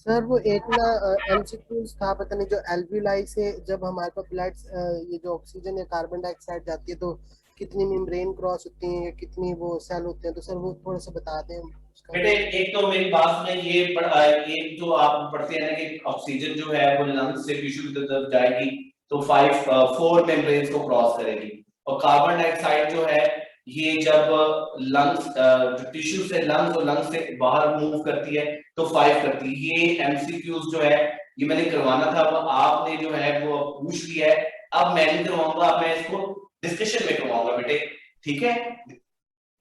सर वो एक ना एमसीक्यूज था, पता नहीं, जो एल्विलाई से जब हमारे पास ब्लड ये जो ऑक्सीजन या कार्बन डाइऑक्साइड जाती है तो कितनी मेम्ब्रेन क्रॉस होती है, कितनी वो सेल होते हैं, तो सर वो थोड़ा सा बता दें उसका। बेटे एक तो मेरी बात में ये जो आप पढ़ते हैं ना कि ऑक्सीजन जो है वो लंग्स से टिश्यू की तरफ जाएगी तो 4 मेम्ब्रेन्स को क्रॉस करेगी, और कार्बन डाइऑक्साइड जो है ये जब लंग्स जो टिश्यू से लंग्स और लंग्स से बाहर मूव करती है तो 5 करती है। ये एमसीक्यूज जो है ये मैंने करवाना था, वो आपने जो है वो पूछ लिया है, अब मैं नहीं करवाऊंगा, अब मैं इसको डिस्कशन में करवाऊंगा बेटे, ठीक है।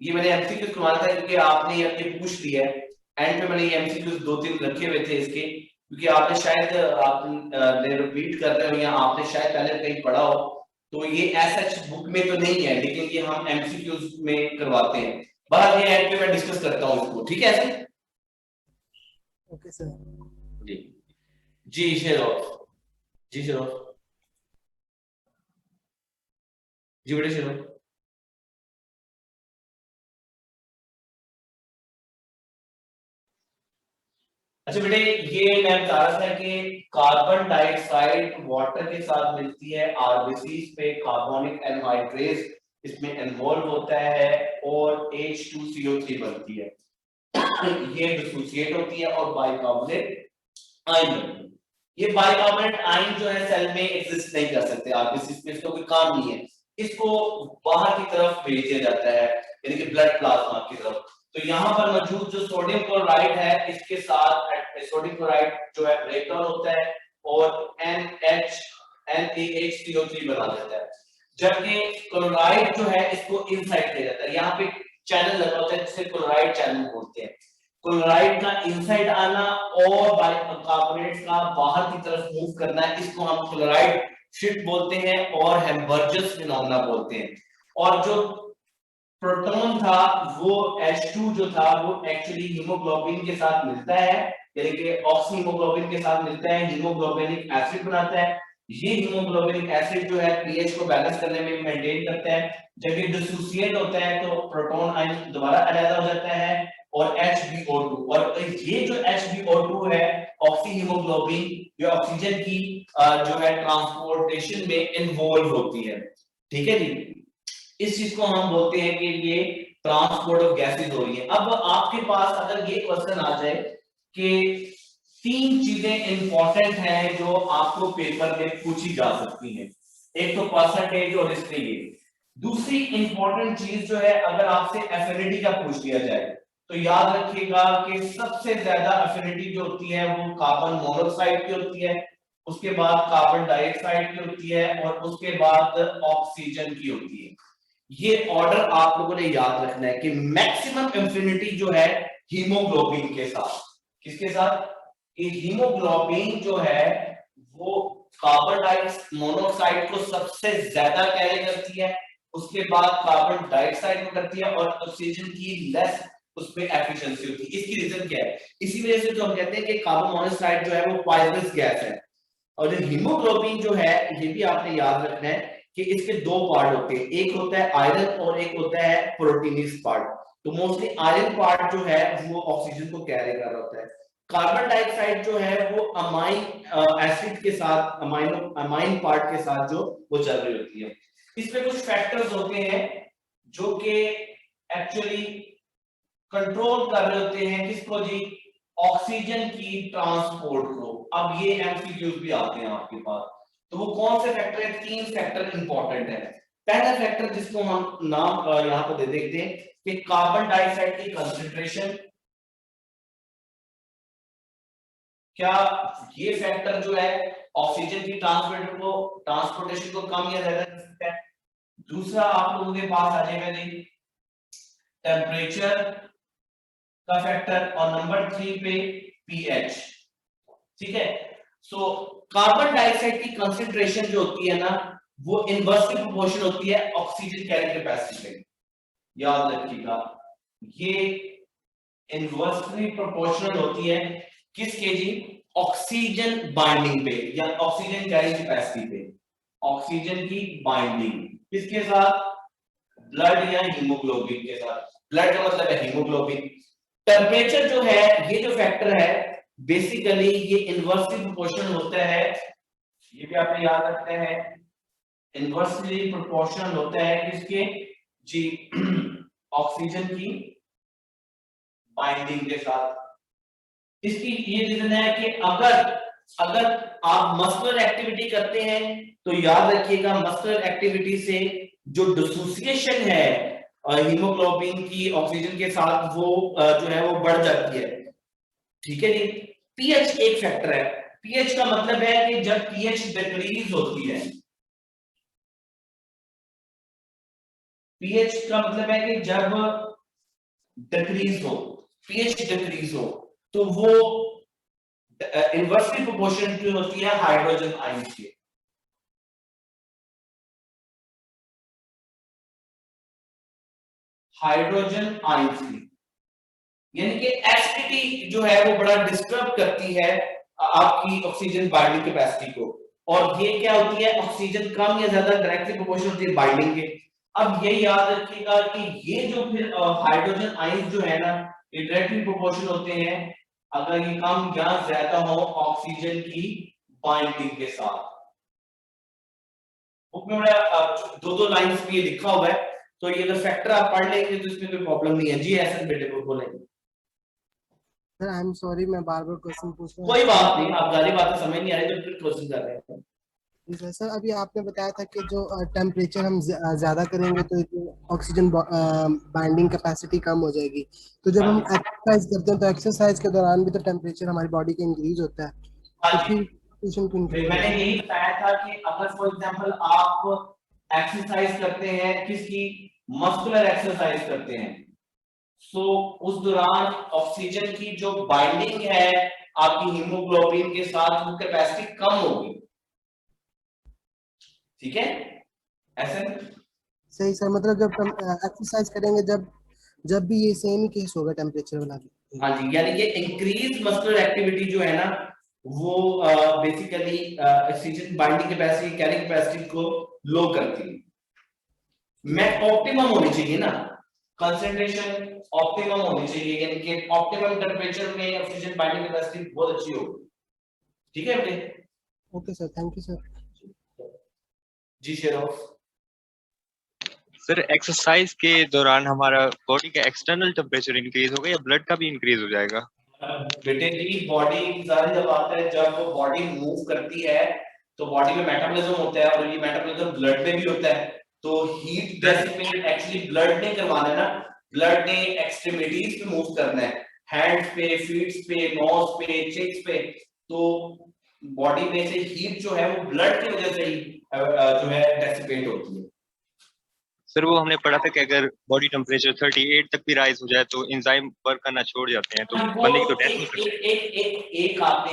ये मैंने एमसीक्यूज करवाना था क्योंकि आपने ये पूछ लिया है, एंड पे मैंने ये एमसीक्यूज 2-3 रखे हुए थे इसके, क्योंकि आपने शायद आपने रिपीट कर रहे हो या आपने शायद पहले कहीं पढ़ा हो, तो ये एसएच बुक में तो नहीं है, लेकिन ये हम एमसीक्यूज में करवाते हैं। बाद ये एंड पे मैं डिस्कस करता हूँ इसको, ठीक है सर? Okay sir. जी जी शेरो, जी शेरो, जी बेटे शेरो। अच्छा बेटे ये मैं बता रहा था कि कार्बन डाइऑक्साइड वाटर के साथ मिलती है आरबीसी पे, कार्बोनिक एनहाइड्रेस इसमें इन्वॉल्व होता है और H2CO3 बनती है, ये डिसोसिएट होती है और बाइकार्बोनेट आयन बनती है। ये बाइकार्बोनेट आयन जो है सेल में एग्जिस्ट नहीं कर सकते आरबीसी पे, इसका कोई काम नहीं है, इसको बाहर की तरफ भेज दिया जाता है यानी कि ब्लड प्लाज्मा की तरफ। तो यहाँ पर मौजूद जो सोडियम क्लोराइड है इसके साथ सोडियम क्लोराइड जो है ब्रेक डाउन होता है और NaHCO3 बना देता है, जबकि क्लोराइड जो है इसको इनसाइड ले जाता है। यहाँ पे चैनल लगा होता है जिसे क्लोराइड चैनल बोलते हैं। क्लोराइड का इनसाइड आना और बाइकार्बोनेट का बाहर की तरफ मूव करना, इसको हम क्लोराइड शिफ्ट बोलते हैं और हैम्बर्जस फिनोमेना बोलते हैं। और जो प्रोटॉन था वो H2 जो था वो एक्चुअली हीमोग्लोबिन के साथ मिलता है, यानी कि ऑक्सी हीमोग्लोबिन के साथ मिलता है, हीमोग्लोबिनिक एसिड बनाता है। ये हीमोग्लोबिनिक एसिड जो है पीएच को बैलेंस करने में मेंटेन करता है। जब ये डिसोसिएट होता है तो प्रोटॉन आयन दोबारा अलग हो जाता है और HbO2, और ये जो HbO2 है ऑक्सी हीमोग्लोबिन जो ऑक्सीजन की जो है ट्रांसपोर्टेशन में इन्वॉल्व होती है, ठीक है जी। इस चीज को हम बोलते हैं कि ये ट्रांसपोर्ट ऑफ गैसेज हो रही है। अब आपके पास अगर ये क्वेश्चन आ जाए कि 3 चीजें इंपॉर्टेंट हैं जो आपको पेपर में पूछी जा सकती हैं, एक तो परसेंटेज और इसके ये, दूसरी इंपॉर्टेंट चीज जो है अगर आपसे एफिनिटी का पूछ लिया जाए तो याद रखिएगा कि सबसे ज्यादा एफिनिटी जो होती है वो कार्बन मोनोऑक्साइड की होती है, उसके बाद कार्बन डाइऑक्साइड की होती है और उसके बाद ऑक्सीजन की होती है। ये ऑर्डर आप लोगों ने याद रखना है कि मैक्सिमम एफिनिटी जो है हीमोग्लोबिन के साथ, किसके साथ? कि हीमोग्लोबिन जो है वो कार्बन मोनोऑक्साइड को सबसे ज्यादा कैरी करती है, उसके बाद कार्बन डाइऑक्साइड को करती है और ऑक्सीजन की लेस उसमें एफिशिएंसी होती है। इसकी रीजन क्या है? इसी वजह से तो हम कहते हैं कि कार्बन मोनोऑक्साइड जो है वो पॉइजनस गैस है। और जो हीमोग्लोबिन जो है ये भी आपने याद रखना है कि इसके 2 पार्ट होते हैं, एक होता है आयरन और एक होता है प्रोटीनस पार्ट। तो मोस्टली आयरन पार्ट जो है वो ऑक्सीजन को कैरी कर रहा होता है। कार्बन डाइऑक्साइड जो है वो अमाइन एसिड के साथ अमाइन पार्ट के साथ जो वो चल रही होती है। इसमें कुछ फैक्टर्स होते हैं जो कि एक्चुअली कंट्रोल कर रहे होते हैं किसको जी? ऑक्सीजन की ट्रांसपोर्ट को। अब ये एमसीक्यूज भी आते हैं आपके पास, तो वो कौन से फैक्टर है? 3 फैक्टर इंपॉर्टेंट है। पहला फैक्टर जिसको हम नाम यहाँ पर दे देखते हैं कि कार्बन डाइऑक्साइड की कंसंट्रेशन, क्या ये फैक्टर जो है ऑक्सीजन की ट्रांसपोर्टेशन को कम या ज्यादा कर सकता है? दूसरा आप लोगों के पास आ जाएगा जी टेम्परेचर का फैक्टर, और नंबर 3 पे पीएच, ठीक है। सो कार्बन डाइऑक्साइड की कंसंट्रेशन जो होती है ना वो इनवर्सली प्रोपोर्शनल होती है ऑक्सीजन कैरिंग कैपेसिटी पे, याद रखिएगा ये इनवर्सली प्रोपोर्शनल होती है किसके जी? ऑक्सीजन बाइंडिंग पे या ऑक्सीजन कैरिंग कैपेसिटी पे। ऑक्सीजन की बाइंडिंग किसके साथ? ब्लड या हीमोग्लोबिन के साथ। ब्लड का मतलब है हीमोग्लोबिन। टेम्परेचर जो है ये जो फैक्टर है बेसिकली ये इनवर्सली प्रोपोर्शनल होता है, ये भी आपने याद रखना है, इनवर्सली प्रोपोर्शनल होता है किसके? जी ऑक्सीजन की बाइंडिंग के साथ। इसकी ये रीजन है कि अगर आप मस्कुलर एक्टिविटी करते हैं तो याद रखिएगा मस्कुलर एक्टिविटी से जो डिसोसिएशन है हीमोग्लोबिन की ऑक्सीजन के साथ वो जो है वो बढ़ जाती है। ठीक है जी। पीएच एक फैक्टर है। पीएच का मतलब है कि जब पीएच डिक्रीज होती है, पीएच का मतलब है कि जब डिक्रीज हो, पीएच डिक्रीज हो तो वो इनवर्सली प्रोपोर्शनल होती है हाइड्रोजन आयंस की। हाइड्रोजन आयंस की यानी कि एसिडिटी जो है वो बड़ा डिस्टर्ब करती है आपकी ऑक्सीजन बाइंडिंग कैपेसिटी को। और ये क्या होती है, ऑक्सीजन कम या ज्यादा डायरेक्टली प्रोपोर्शनल होती है बाइंडिंग के। अब ये याद रखिएगा कि ये जो फिर हाइड्रोजन आयंस जो है ना ये डायरेक्टली प्रोपोर्शनल होते हैं अगर ये कम या ज्यादा हो ऑक्सीजन की बाइंडिंग के साथ। बुक में दो लाइंस में ये लिखा हुआ है, तो ये अगर फैक्टर आप पढ़ लेंगे तो इसमें कोई प्रॉब्लम नहीं है। जी ऐसा बेटे को बोलेंगे। सर आई एम सॉरी, मैं बार बार क्वेश्चन पूछ रहा हूँ। कोई बात नहीं, आप सारी बातें समझ नहीं आ रही तो फिर क्वेश्चन कर रहे हैं। सर अभी आपने बताया था कि जो टेम्परेचर हम ज्यादा करेंगे तो ऑक्सीजन बाइंडिंग कैपेसिटी कम हो जाएगी। तो जब हम एक्सरसाइज करते हैं तो एक्सरसाइज के दौरान भी तो टेम्परेचर हमारी बॉडी का इंक्रीज होता है, तो फिर मैंने यही बताया था कि अगर फॉर एग्जांपल आप एक्सरसाइज करते हैं, किसकी मस्कुलर एक्सरसाइज करते हैं, सो उस दौरान ऑक्सीजन की जो बाइंडिंग है आपकी हीमोग्लोबिन के साथ वो कैपेसिटी कम होगी। ठीक है ऐसे सही सर, मतलब जब हम एक्सरसाइज करेंगे जब भी ये सेम ही केस होगा टेम्परेचर वाला भी। हाँ जी, यानी कि इंक्रीज मस्कुलर एक्टिविटी जो है ना वो basically oxygen binding capacity carrying capacity को लो करती है। मैं ऑप्टिमम होनी चाहिए ना, कंसंट्रेशन ऑप्टिमम होनी चाहिए, यानी कि ऑप्टिमम टेंपरेचर में ऑक्सीजन बाइंडिंग कैपेसिटी बहुत अच्छी होगी। ठीक है बेटे? Okay sir, thank you sir. जी शेरोफ। सर एक्सरसाइज के दौरान हमारा बॉडी का एक्सटर्नल टेम्परेचर इंक्रीज होगा या ब्लड का भी इंक्रीज हो जाएगा? बेटे जी बॉडी सारी जब आता है, जब वो बॉडी मूव करती है तो बॉडी में मेटाबॉलिज्म होता है और ये मेटाबॉलिज्म ब्लड में भी होता है। तो हीट डेसिपेट एक्चुअली ब्लड ने करवाना है ना, ब्लड ने एक्सट्रीमिटीज पे मूव करना है, हैंड्स पे, फीट्स पे, नोज पे, चिक्स पे। तो बॉडी में से हीट जो है वो ब्लड की वजह से ही जो है डेसिपेट होती है। सर वो हमने पढ़ा था कि अगर बॉडी टेम्परेचर 38 तक भी राइज हो जाए तो एंजाइम वर्क करना छोड़ जाते हैं, तो बंदे की तो डेथ हो सकती है। एक आपने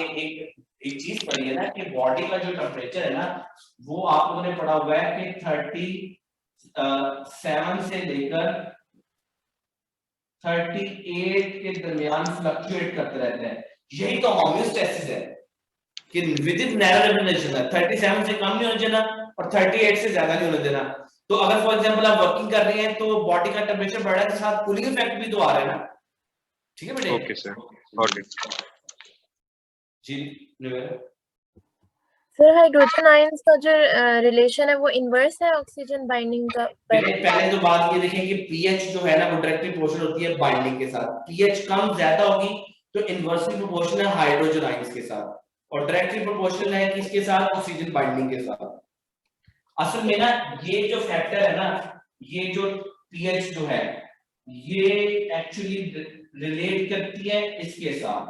एक चीज पढ़ी है ना कि बॉडी का जो टेम्परेचर है ना वो आप लोगों ने पढ़ा हुआ है कि 37 से लेकर 38 के दरमियान फ्लक्चुएट करते रहते हैं। यही तो होमियोस्टेसिस है कि विद इन नैरो रेगुलेशन है, 37 से कम नहीं होना चाहिए और 38 से ज्यादा नहीं होना देना। तो अगर फॉर एग्जांपल आप वर्किंग कर रहे हैं तो बॉडी का टेम्परेचर बढ़ रहा है, साथ कूलिंग इफेक्ट भी तो आ रहा है ना। ठीक है बेटे? ओके सर, ओके जी निवेदा। सर हाइड्रोजन आयंस का जो रिलेशन है वो इनवर्स है ऑक्सीजन बाइंडिंग का। पहले तो बात ये देखें कि पीएच जो है ना वो डायरेक्टली प्रोपोर्शनल होती है बाइंडिंग के साथ। पीएच कम ज्यादा होगी तो इनवर्सली प्रोपोर्शनल है हाइड्रोजन आयंस के साथ, और डायरेक्टली प्रोपोर्शनल है किसके साथ, ऑक्सीजन बाइंडिंग के साथ। असल में ना ये जो फैक्टर है ना, ये जो पीएच जो है ये एक्चुअली रिलेट करती है इसके साथ।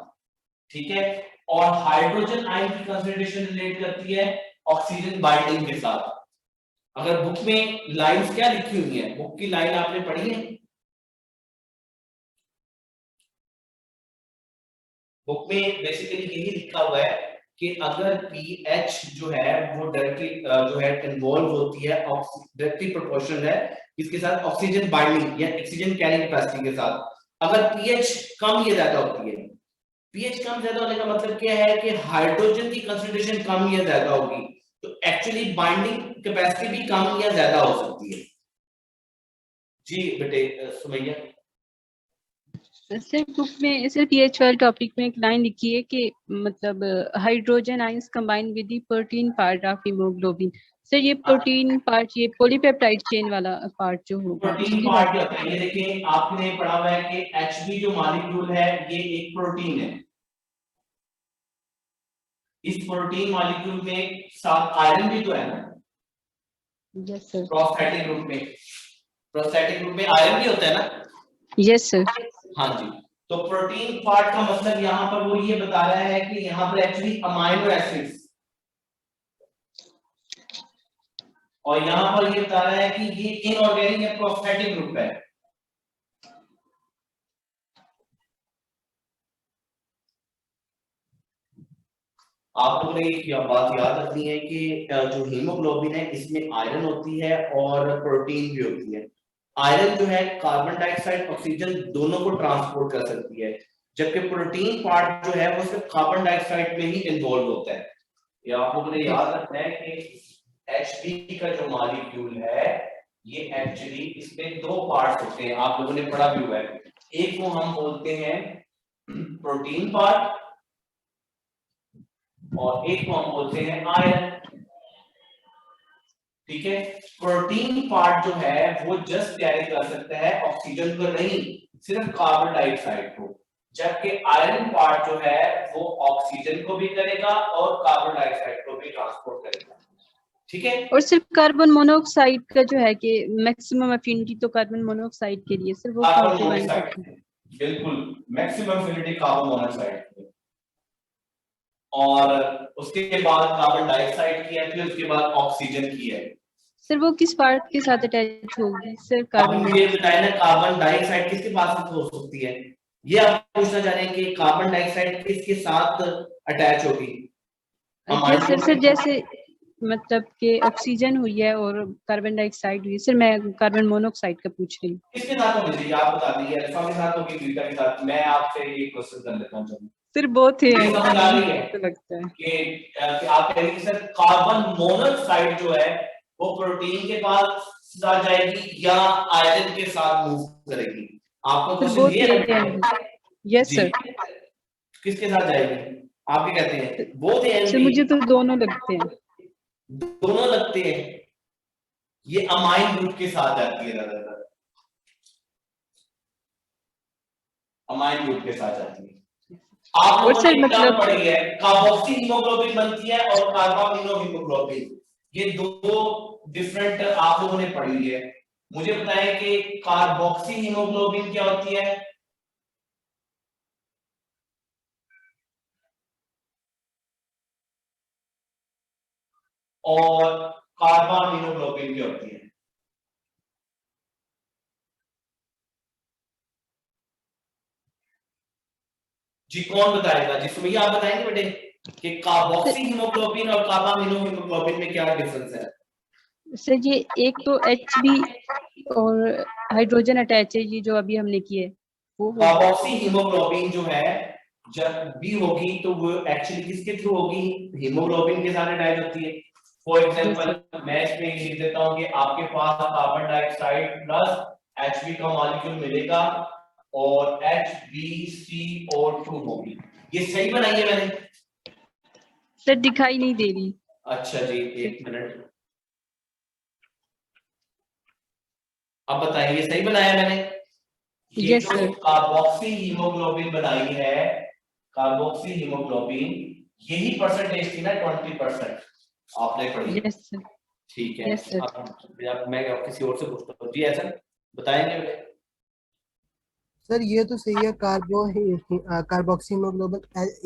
ठीक है? और हाइड्रोजन आयन की कंसंट्रेशन रिलेट करती है ऑक्सीजन बाइंडिंग के साथ। अगर बुक में लाइंस क्या लिखी हुई है, बुक की लाइन आपने पढ़ी है? बुक में बेसिकली यही लिखा हुआ है कि अगर पीएच जो है वो डायरेक्टली जो है इन्वॉल्व होती है डायरेक्टली प्रोपोर्शनल है इसके साथ ऑक्सीजन बाइंडिंग या ऑक्सीजन कैरिंग कैपेसिटी के साथ। अगर पीएच कम या ज्यादा होती है, पीएच कम ज्यादा होने का मतलब क्या है कि हाइड्रोजन की कंसंट्रेशन कम या ज्यादा होगी, तो एक्चुअली बाइंडिंग कैपेसिटी भी कम या ज्यादा हो सकती है। जी बेटे सुमैया। सर बुक में सर पीएच वाले टॉपिक में एक लाइन लिखी है कि मतलब hydrogen ions combine with the protein part of haemoglobin. Sir ये प्रोटीन पार्ट, ये पॉलीपेप्टाइड चेन वाला पार्ट जो होगा प्रोटीन उसकी पार्ट बात। क्या होता है, ये देखिए आपने पढ़ा हुआ है कि Hb जो मॉलिक्यूल है ये एक प्रोटीन है। इस प्रोटीन मॉलिक्यूल में साथ आयरन भी तो है ना। Yes sir. प्रोस्थेटिक ग्रुप में, प्रोस्थेटिक ग्रुप में आयरन भी होता है ना। Yes sir. हाँ जी, तो प्रोटीन पार्ट का मतलब यहाँ पर वो ये बता रहा है कि यहाँ पर एक्चुअली अमाइनो एसिड्स, और यहाँ पर ये बता रहा है कि ये इनऑर्गेनिक या प्रोस्थेटिक ग्रुप है। आप लोगों ने एक बात याद रखनी है कि जो हीमोग्लोबिन है इसमें आयरन होती है और प्रोटीन भी होती है। आयरन जो है कार्बन डाइऑक्साइड ऑक्सीजन दोनों को ट्रांसपोर्ट कर सकती है, जबकि प्रोटीन पार्ट जो है वो सिर्फ कार्बन डाइऑक्साइड में ही इन्वॉल्व होता है। ये आप लोगों ने याद रखना है कि Hb का जो मॉलिक्यूल है ये एक्चुअली इसमें दो पार्ट्स होते हैं, आप लोगों ने पढ़ा भी हुआ है। एक को हम बोलते हैं प्रोटीन पार्ट और एक को हम बोलते हैं आयरन। ठीक है, प्रोटीन पार्ट जो है वो जस्ट कैरी कर सकता है ऑक्सीजन को नहीं, सिर्फ कार्बन डाइऑक्साइड को, जबकि आयरन पार्ट जो है वो ऑक्सीजन को भी करेगा और कार्बन डाइऑक्साइड को भी ट्रांसपोर्ट करेगा। ठीक है, और सिर्फ कार्बन मोनोऑक्साइड का जो है कि मैक्सिमम एफिनिटी तो कार्बन मोनोऑक्साइड के लिए, सिर्फ वो कार्बन कौन से बाइंड करते मोनोऑक्साइड, हैं? बिल्कुल मैक्सिमम एफिनिटी कार्बन मोनोऑक्साइड, और उसके बाद कार्बन डाइऑक्साइड की है, फिर उसके बाद ऑक्सीजन की है। सर वो किस पार्ट के साथ अटैच होगी? सिर्फ अब कार्बन मुझे बताया ना कार्बन डाइऑक्साइड किसके पास हो सकती है, ये आप पूछना चाह रहे हैं कि कार्बन डाइऑक्साइड किसके साथ अटैच होगी। Yes sir. सर जैसे मतलब कि ऑक्सीजन हुई है और कार्बन डाइऑक्साइड हुई है, सर मैं कार्बन मोनोऑक्साइड का पूछ रही हूँ। किसके साथ होगी जी, आप बता दीजिए। अल्फा के साथ होगी, बीटा के साथ? मैं आपसे ये क्वेश्चन कर लेता हूँ। सर बहुत है, ये समझ आ रही है तो लगता है कि आप कह रही हैं सर कार्बन मोनोऑक्साइड जो है वो प्रोटीन के पास साथ जाएगी या आयरन के साथ मूव करेगी? आपको क्वेश्चन ये है। Yes sir. किसके साथ जाएगी आप क्या कहते हैं? बोथ सर मुझे तो दोनों लगते हैं। दोनों लगते हैं, ये अमाइन ग्रुप के साथ जाती है, ज्यादातर अमाइन ग्रुप के साथ जाती है। आप लोगों ने मतलब पढ़ी है कार्बोक्सी हीमोग्लोबिन बनती है और कार्बामिनो हीमोग्लोबिन, ये दो डिफरेंट आप लोगों ने पढ़ी है। मुझे बताएं कि कार्बोक्सी हीमोग्लोबिन क्या होती है और कार्बामिनोग्लोबिन क्या होती है? जी कौन बताएगा? जी सुमैया आप बताएंगे बेटे कि कार्बोक्सी हीमोग्लोबिन और कार्बामिनो हीमोग्लोबिन में क्या डिफरेंस है? सर ये एक तो Hb और हाइड्रोजन अटैच है, ये जो अभी हमने की है वो कार्बोक्सी हीमोग्लोबिन जो है जब भी होगी तो वो एक्चुअली किसके थ्रू होगी? हीमोग्लोबिन के साथ अटैच होती है। फॉर एग्जांपल मैं इसमें लिख देता हूं कि आपके पास कार्बन डाइऑक्साइड प्लस Hb का मॉलिक्यूल मिलेगा और HbCO2 होगी। ये सही बनाई है मैंने? सर दिखाई नहीं दे रही। अच्छा जी एक मिनट, अब बताइए सही बनाया मैंने? ये यस जो सर। कार्बोक्सी हीमोग्लोबिन बनाई है, कार्बोक्सी हीमोग्लोबिन, यही परसेंटेज थी ना 20%, आपने पढ़ी? Yes sir. ठीक है। Yes sir. अब मैं किसी और से पूछता हूँ जी, ऐसा बताएंगे? सर ये तो सही है, कार्बोक्सी हीमोग्लोबिन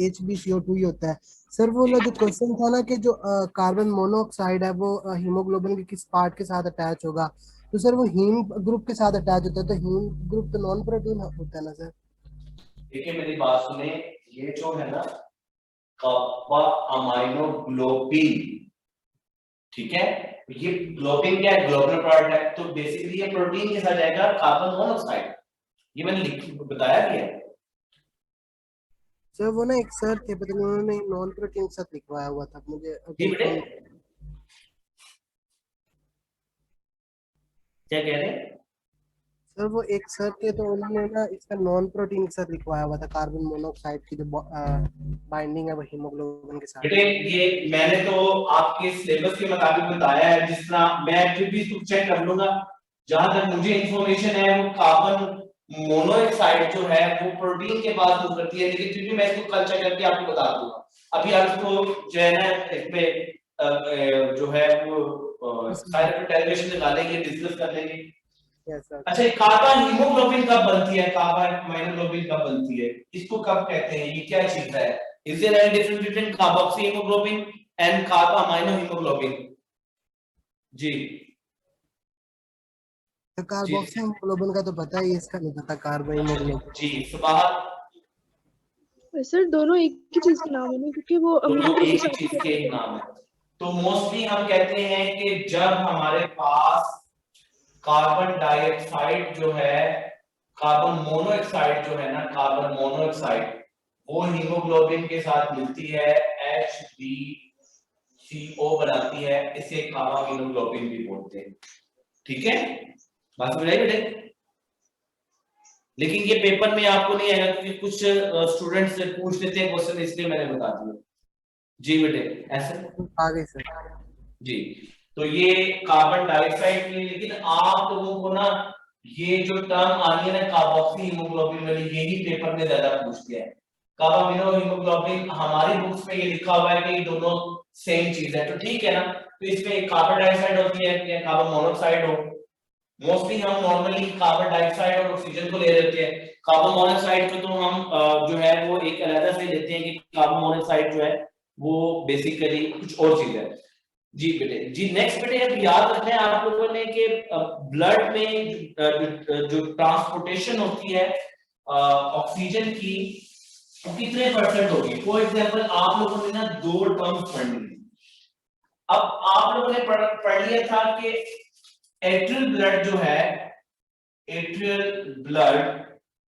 HbCO2 ही होता है। सर वो ना जो क्वेश्चन था ना कि जो कार्बन मोनोऑक्साइड है वो हीमोग्लोबिन के किस पार्ट के साथ अटैच होगा, तो सर वो हीम ग्रुप के साथ अटैच होता है, तो हीम ग्रुप तो नॉन प्रोटीन होता है ना सर? देखिए मेरी बात सुने, ये जो है ना कार्बा अमाइनोग्लोबिन, ठीक है, ये ग्लोबिन क्या है? ग्लोबुलर प्रोडक्ट है, तो बेसिकली ये प्रोटीन के साथ जाएगा कार्बन मोनोऑक्साइड, ये मैंने बताया भी है। सर वो ना एक सर थे, पता नहीं उन्होंने नॉन प्रोटीन के साथ लिखवाया हुआ था, मुझे क्या कह रहे हैं? सर वो एक सर थे तो उन्होंने ना इसका नॉन प्रोटीन के साथ लिखवाया हुआ था, कार्बन मोनोऑक्साइड की जो बाइंडिंग है वो हीमोग्लोबिन के साथ। बेटे ये मैंने तो आपके सिलेबस के मुताबिक बताया है, जिस तरह मैं फिर भी इसको चेक कर लूंगा। जहां तक मुझे इंफॉर्मेशन है वो कार्बन मोनोऑक्साइड जो है वो प्रोटीन के बाद मूव करती है, लेकिन फिर भी मैं इसको कल चेक करके आपको बता दूंगा। अभी आप इसको जो है ना इसमें जो है वो सारे डेरिवेशन निकालेंगे, डिस्कस कर लेंगे। Yes sir. अच्छा, कार्बा हीमोग्लोबिन कब बनती है, कार्बा माइनोग्लोबिन कब बनती है, इसको कब कहते हैं, ये क्या चीज है? Is there any difference between carboxy haemoglobin and carbamino haemoglobin? जी तो कार्बोक्सी हीमोग्लोबिन का तो पता ही है, इसका नहीं पता कार्बो हीमोग्लोबिन। जी सुबह सर दोनों एक ही चीज के नाम है ना, क्योंकि वो दोनों एक ही चीज के नाम है। तो मोस्टली हम कहते हैं कि जब हमारे पास कार्बन डाइऑक्साइड जो है, कार्बन मोनोऑक्साइड जो है ना, कार्बन मोनोऑक्साइड वो हीमोग्लोबिन के साथ मिलती है, HbCO बनाती है, इसे कार्बा हीमोग्लोबिन भी बोलते हैं। ठीक है, बात समझ आई बेटे? लेकिन ये पेपर में आपको नहीं आएगा क्योंकि कुछ स्टूडेंट्स पूछ लेते हैं क्वेश्चन, इसलिए मैंने बता दिया। जी बेटे ऐसे आगे सर। जी, तो ये कार्बन डाइऑक्साइड की, लेकिन आप लोगों को ना ये जो टर्म आ रही है ना कार्बोक्सी हीमोग्लोबिन वाली, यही पेपर में ज्यादा पूछते हैं। कार्बामिनो हीमोग्लोबिन हमारी बुक्स में ये लिखा हुआ है कि ये दोनों सेम चीज है, तो ठीक है ना। तो इसमें कार्बन डाइऑक्साइड होती है या कार्बन मोनोऑक्साइड हो, मोस्टली हम नॉर्मली कार्बन डाइऑक्साइड और ऑक्सीजन को ले लेते हैं। कार्बन मोनोऑक्साइड को तो हम जो है वो एक अलग से लेते हैं कि कार्बन मोनोऑक्साइड जो है वो बेसिकली कुछ और चीज है। जी बेटे, जी नेक्स्ट बेटे अब याद रखना है आप लोगों ने कि ब्लड में जो ट्रांसपोर्टेशन होती है ऑक्सीजन की, वो कितने परसेंट होगी? फॉर एग्जांपल आप लोगों ने ना दो टर्म्स पढ़नी है। अब आप लोगों ने पढ़ लिया था कि एट्रियल ब्लड जो है, एट्रियल ब्लड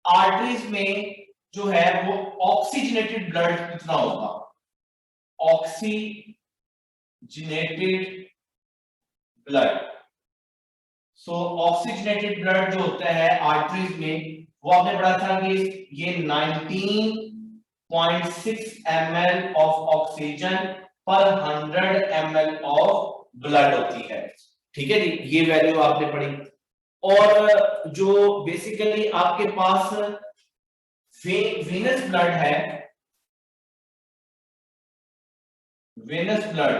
आर्टरीज में जो है वो ऑक्सीजनेटेड ब्लड कितना होगा? Oxygenated blood. So oxygenated blood जो होता है आर्टरीज में, वो आपने पढ़ा था कि ये 19.6 ml ऑफ ऑक्सीजन पर 100 ml ऑफ ब्लड होती है। ठीक है जी, ये वैल्यू आपने पढ़ी। और जो बेसिकली आपके पास वेनस ब्लड है, वेनस ब्लड,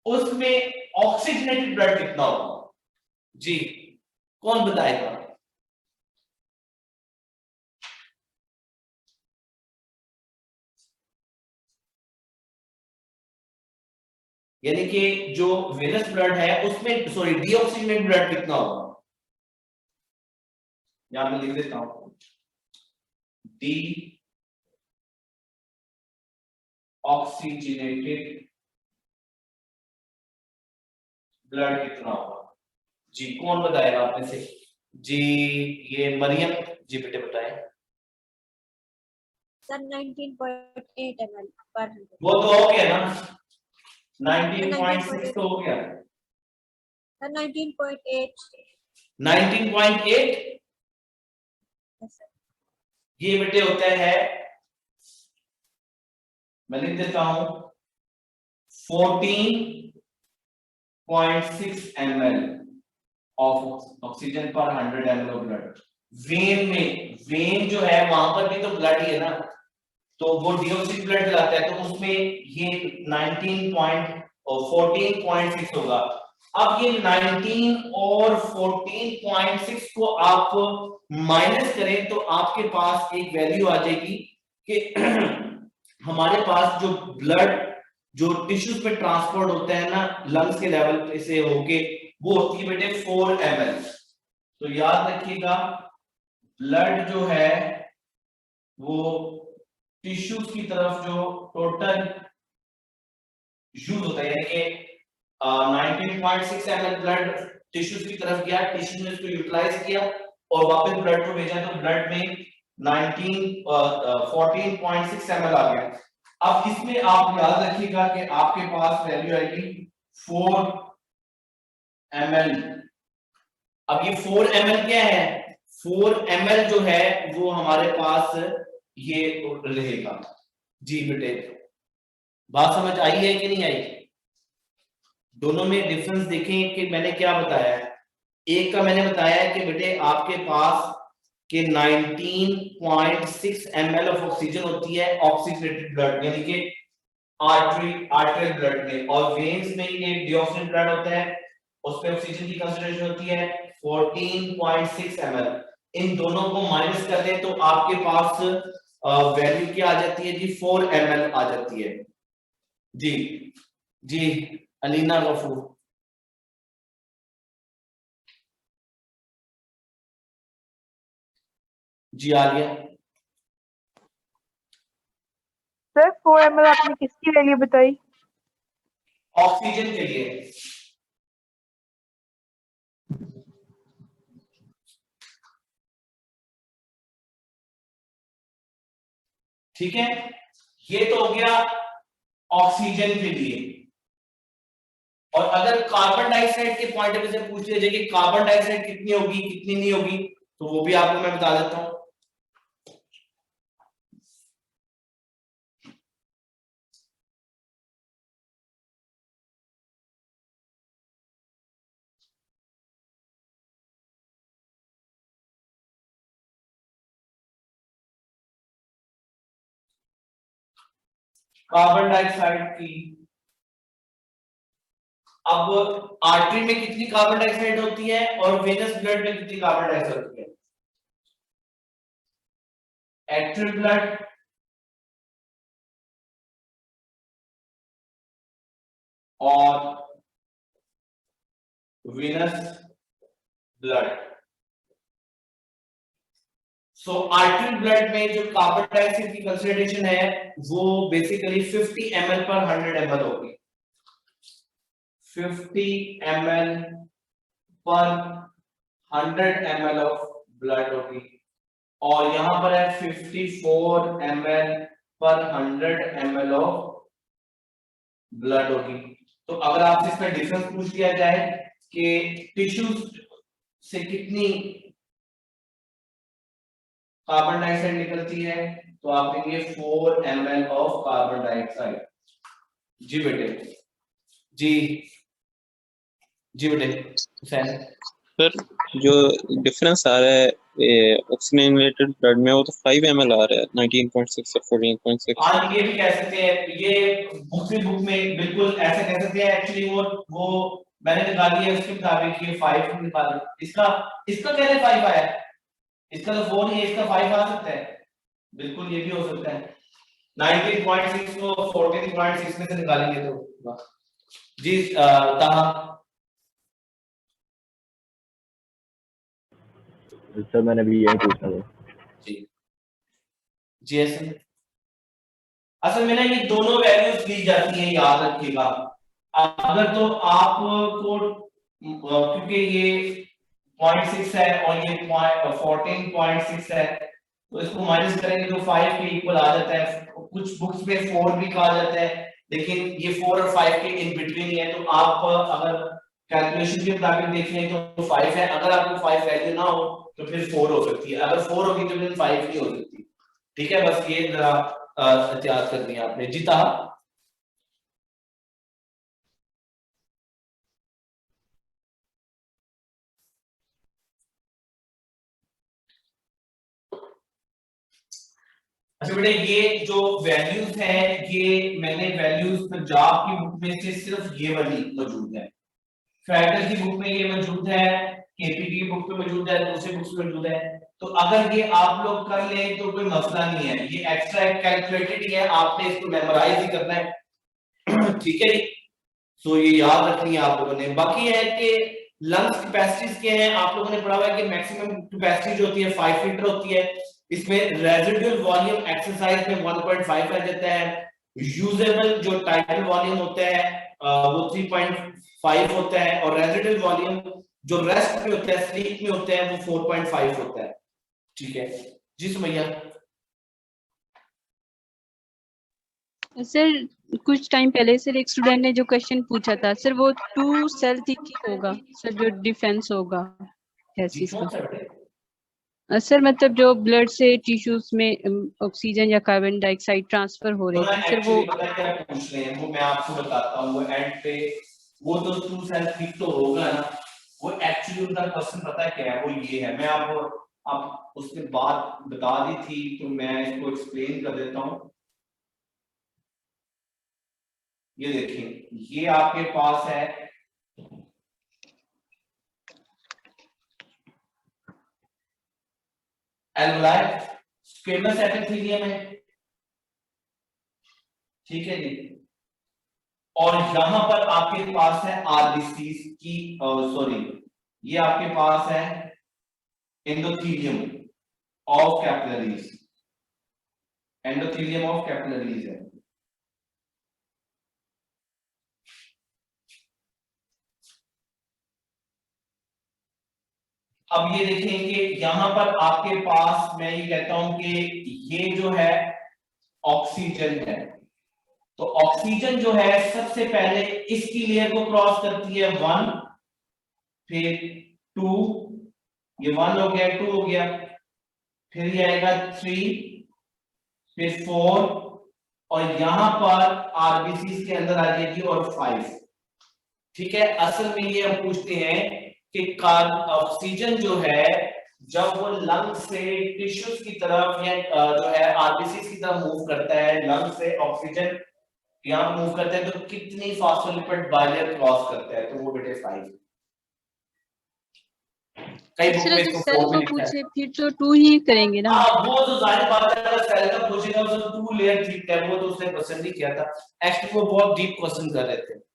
उसमें ऑक्सीजनेटेड ब्लड कितना होगा? जी कौन बताएगा? यानी कि जो वेनस ब्लड है उसमें, सॉरी, डीऑक्सीजनेटेड ब्लड कितना होगा? यहां पे लिख देता हूं, डी ऑक्सीजनेटेड ब्लड कितना होगा? जी कौन बताएगा आप में से? जी ये मरियम जी बेटे बताएं। सर 19.8 ml पर 100। वो तो हो गया ना, 19.6 तो हो गया। सर 19.8। 19.8 ये बेटे होता है, मैं लिख देता हूं, 14.6 ml ऑफ ऑक्सीजन पर 100 ml ऑफ ब्लड। वेन में, वेन जो है वहां पर भी तो ब्लड ही है ना, तो वो डीऑक्सी ब्लड दिलाता है, तो उसमें ये 14.6 होगा। अब ये 19 और 14.6 को आप माइनस करें तो आपके पास एक वैल्यू आ जाएगी कि हमारे पास जो ब्लड जो टिश्यूज पे ट्रांसपोर्ट होता है ना लंग्स के लेवल से होके, वो होती है बेटे 4 ml। तो याद रखिएगा ब्लड जो है वो टिश्यूज की तरफ जो टोटल यूज होता है, यानी कि 19.6 ml ब्लड टिश्यूज की तरफ गया, टिश्यू ने इसको यूटिलाइज किया और वापस ब्लड को भेजा, तो ब्लड में 14.6 ml आ गया। अब इसमें आप याद रखिएगा कि आपके पास वैल्यू आएगी 4 ml अब ये 4 ml क्या है, 4 ml जो है वो हमारे पास ये रहेगा। जी बेटे बात समझ आई है कि नहीं आई? दोनों में डिफरेंस देखें कि मैंने क्या बताया है। एक का मैंने बताया है कि बेटे आपके पास के 19.6 ml ऑफ ऑक्सीजन होती है ऑक्सीजनेटेड ब्लड यानी कि आर्टरियल ब्लड में, और वेन्स में ये डिऑक्सीजन ब्लड होता है, उसमें ऑक्सीजन की कंसंट्रेशन होती है 14.6 ml। इन दोनों को माइनस कर दें तो आपके पास वैल्यू क्या आ जाती है जी, 4 ml आ जाती है। जी जी अलीना गफूर। जी आ गया सर 4 ml आपने किसकी वैल्यू बताई? ऑक्सीजन के लिए। ठीक है, ये तो हो गया ऑक्सीजन के लिए। और अगर कार्बन डाइऑक्साइड के पॉइंट ऑफ व्यू से पूछ लीजिए कि कार्बन डाइऑक्साइड कितनी होगी कितनी नहीं होगी, तो वो भी आपको मैं बता देता हूं। कार्बन डाइऑक्साइड की, अब आर्टरी में कितनी कार्बन डाइऑक्साइड होती है और वेनस ब्लड में कितनी कार्बन डाइऑक्साइड होती है? एक्टिव ब्लड और वेनस ब्लड। सो आर्टरी ब्लड में जो कार्बन डाइऑक्साइड की कंसंट्रेशन है वो बेसिकली 50 ml पर 100 ml होगी। 50 ml पर 100 ml ऑफ ब्लड होगी, और यहां पर है 54 ml पर 100 ml ऑफ ब्लड होगी। तो अगर आपसे इसका डिफरेंस पूछ लिया जाए कि टिश्यूज से कितनी कार्बन डाइऑक्साइड निकलती है, तो आप कहेंगे 4 ml ऑफ कार्बन डाइऑक्साइड। जी बेटे जी जी बेटे हुसैन। सर जो डिफरेंस आ रहा है ऑक्सीजनेटेड ब्लड में वो तो 5 ml आ रहा है 19.6 और 14.6। हाँ ये भी कह सकते हैं, ये बुक में बिल्कुल ऐसे कह सकते हैं। एक्चुअली वो मैंने निकाली है उसके मुताबिक ये 5 निकाल, इसका कैसे 5 आया, इसका तो 4 ही है, इसका 5 आ सकता है, बिल्कुल ये भी हो सकता है। 19.6 को 14.6 में से निकालेंगे तो जी ताहा। सर मैंने भी यही पूछा था। जी जी असल में ना ये दोनों वैल्यूज ली जाती हैं, याद रखिएगा। अगर तो आपको क्योंकि ये 0.6 है और ये 14.6 है, तो इसको माइनस करेंगे तो 5 के इक्वल आ जाता है। कुछ बुक्स में 4 भी कहा जाता है, लेकिन ये 4 और 5 के इन बिटवीन ही है। तो आप अगर कैलकुलेशन के मुताबिक देखें तो 5 है। अगर आपको 5 वैल्यू ना हो तो फिर 4 हो सकती है, अगर 4 होगी तो फिर 5 नहीं हो सकती। ठीक है, बस ये जरा एहतियात करनी है आपने। जी ताहा। अच्छा बेटे ये जो वैल्यूज है ये मैंने वैल्यूज पंजाब की बुक में से सिर्फ ये वाली मौजूद है, फैक्टर की बुक में ये मौजूद है, केपी की बुक में मौजूद है, दूसरी बुक्स में मौजूद है। तो अगर ये आप लोग कर लें तो कोई मसला नहीं है, ये एक्स्ट्रा कैलकुलेटेड ही है, आपने इसको मेमोराइज ही करना है। ठीक है, सो ये याद रखनी है आप लोगों ने। बाकी है कि लंग्स कैपेसिटीज क्या है, आप लोगों ने पढ़ा हुआ है कि मैक्सिमम कैपेसिटी जो होती है 5 लीटर होती है। इसमें रेजिडुअल वॉल्यूम एक्सरसाइज में 1.5 आ जाता है, यूजेबल जो टाइटल वॉल्यूम होता है वो 3.5 होता है, और रेजिडुअल वॉल्यूम जो रेस्ट में होता है, स्लीप में होता है, वो 4.5 होता है। ठीक है जी सुमैया। सर कुछ टाइम पहले सर एक स्टूडेंट ने जो क्वेश्चन पूछा था सर, वो 2 सेल थी होगा सर जो डिफेंस होगा। गैसेस का। सर मतलब जो ब्लड से टिश्यूज में ऑक्सीजन या कार्बन डाइऑक्साइड ट्रांसफर हो रही है सर, वो पता क्या पूछ रहे हैं वो मैं आपको बताता हूँ। वो एंड पे वो तो टू सेल्फ ठीक तो होगा ना, वो एक्चुअली उनका क्वेश्चन पता है क्या है, वो ये है। मैं आप उसने बात बता दी थी तो मैं इसको एक्सप्लेन कर देता हूँ। ये देखिए, ये आपके पास है एल्वुलाई स्क्वेमस एपिथेलियम है, ठीक है जी। और यहां पर आपके पास है आरबीसीज की, सॉरी ये आपके पास है endothelium of capillaries, endothelium of capillaries है। अब ये देखें कि यहां पर आपके पास मैं ये कहता हूं कि ये जो है ऑक्सीजन है, तो ऑक्सीजन जो है सबसे पहले इसकी लेयर को क्रॉस करती है 1, फिर 2, ये 1 हो गया, 2 हो गया, फिर ये आएगा 3, फिर 4 और यहां पर आरबीसी के अंदर आ जाएगी और 5। ठीक है, असल में ये हम पूछते हैं कि ऑक्सीजन जो है जब वो लंग से टिश्यूज की तरफ या जो है आरबीसी की तरफ मूव करता है, लंग से ऑक्सीजन यहाँ मूव करता है तो कितनी फास्फोलिपिड बाइलेयर क्रॉस करता है, तो वो बेटे 5। कई बुक में इसको 4 में लिखा है। फिर तो 2 ही करेंगे ना। वो तो जाहिर बात है, अगर सेल का पूछेगा तो 2 लेयर ठीक है, वो तो उसने क्वेश्चन नहीं किया था। एक्चुअली वो बहुत डीप क्वेश्चन कर रहे थे।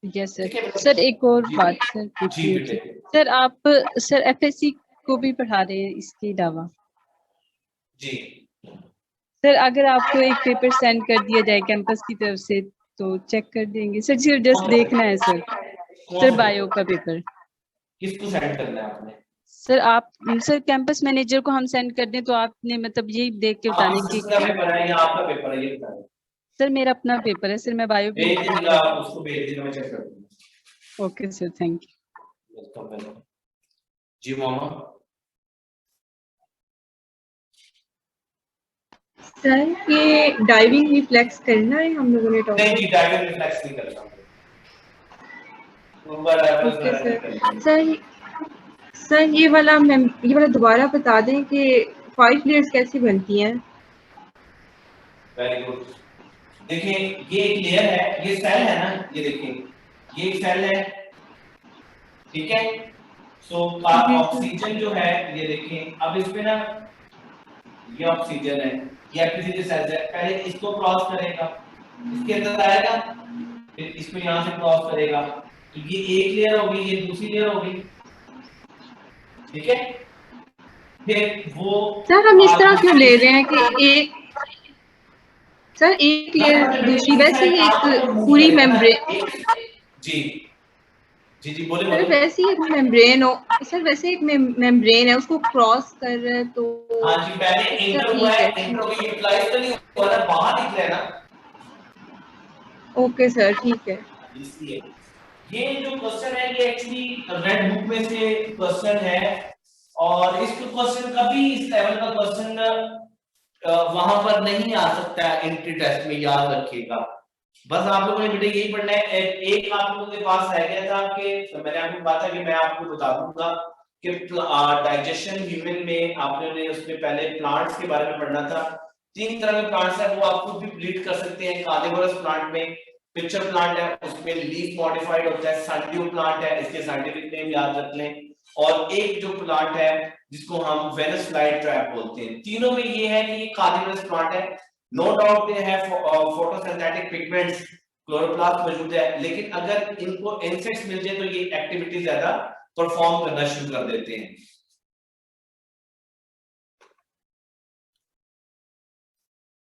Yes sir. सर एक और बात सर पूछिए थी सर, आप सर एफएससी को भी पढ़ा रहे हैं इसके अलावा? जी सर अगर आपको एक पेपर सेंड कर दिया जाए कैंपस की तरफ से तो चेक कर देंगे सर? सिर्फ जस्ट देखना है सर। सर बायो का पेपर किसको सेंड करना है आपने? सर आप सर कैंपस मैनेजर को हम सेंड कर दें तो आपने मतलब यही देख के बताने की पेपर है या आपका पेपर है ये बताएं। सर मेरा अपना पेपर है सर, मैं बायो भेज दीजिएगा, उसको भेज दीजिएगा, मैं चेक कर दूंगा। Okay sir, thank you. Welcome. जी मामा। सर ये डाइविंग रिफ्लेक्स करना है हम लोगों ने नहीं जी, डाइविंग रिफ्लेक्स नहीं करना। Okay sir. सर ये वाला दोबारा बता दें कि 5 लेयर्स कैसी बनती हैं? Very good. देखिए ये एक लेयर है, ये सेल है ना, ये देखिए ये एक सेल है, ठीक है। सो ऑक्सीजन जो है ये देखिए, अब इसमें ना ये ऑक्सीजन है, ये एपिथेलियल सेल्स है, पहले इसको क्रॉस करेगा, इसके अंदर आएगा, फिर इसको यहाँ से क्रॉस करेगा, तो ये एक लेयर होगी, ये दूसरी लेयर होगी, ठीक है। फिर वो सर हम इस तरह क्यों ले रहे हैं कि एक सर एक लेयर दूसरी, वैसे ही एक पूरी मेम्ब्रेन जी जी जी बोले सर, वैसे ही एक मेम्ब्रेन हो सर, वैसे एक मेम्ब्रेन है उसको क्रॉस कर रहे हैं तो हाँ जी, पहले इंटर हुआ है, इंटर यूटिलाइज तो नहीं हुआ ना, बाहर निकले ना। ओके सर ठीक है। इसलिए ये जो क्वेश्चन है ये एक्चुअली रेड बुक में से क्वेश्चन है, और इस क्वेश्चन कभी इस लेवल का क्वेश्चन वहां पर नहीं आ सकता है एंट्री टेस्ट में, याद रखिएगा। बस आप लोगों ने बेटे यही पढ़ना है। एक आप लोगों के पास रह गया था कि मैंने आपको कहा था कि मैं आपको बता दूंगा कि डाइजेशन ह्यूमन में आपने उसमें पहले प्लांट्स के बारे में पढ़ना था। 3 तरह के प्लांट्स हैं, वो आप खुद भी ब्लीड कर सकते हैं। कार्निवोरस प्लांट में पिक्चर प्लांट है, उसमें लीफ मॉडिफाइड होता है। सैंडियो प्लांट है, इसके साइंटिफिक नेम याद रख लें। और एक जो प्लांट है जिसको हम वेनस फ्लाई ट्रैप बोलते हैं। तीनों में ये है कि ये कार्निवोरस प्लांट है, no doubt they have photosynthetic pigments, chloroplast मौजूद है, लेकिन अगर इनको इंसेक्ट्स मिल जाए तो ये एक्टिविटी ज्यादा परफॉर्म करना शुरू कर देते हैं।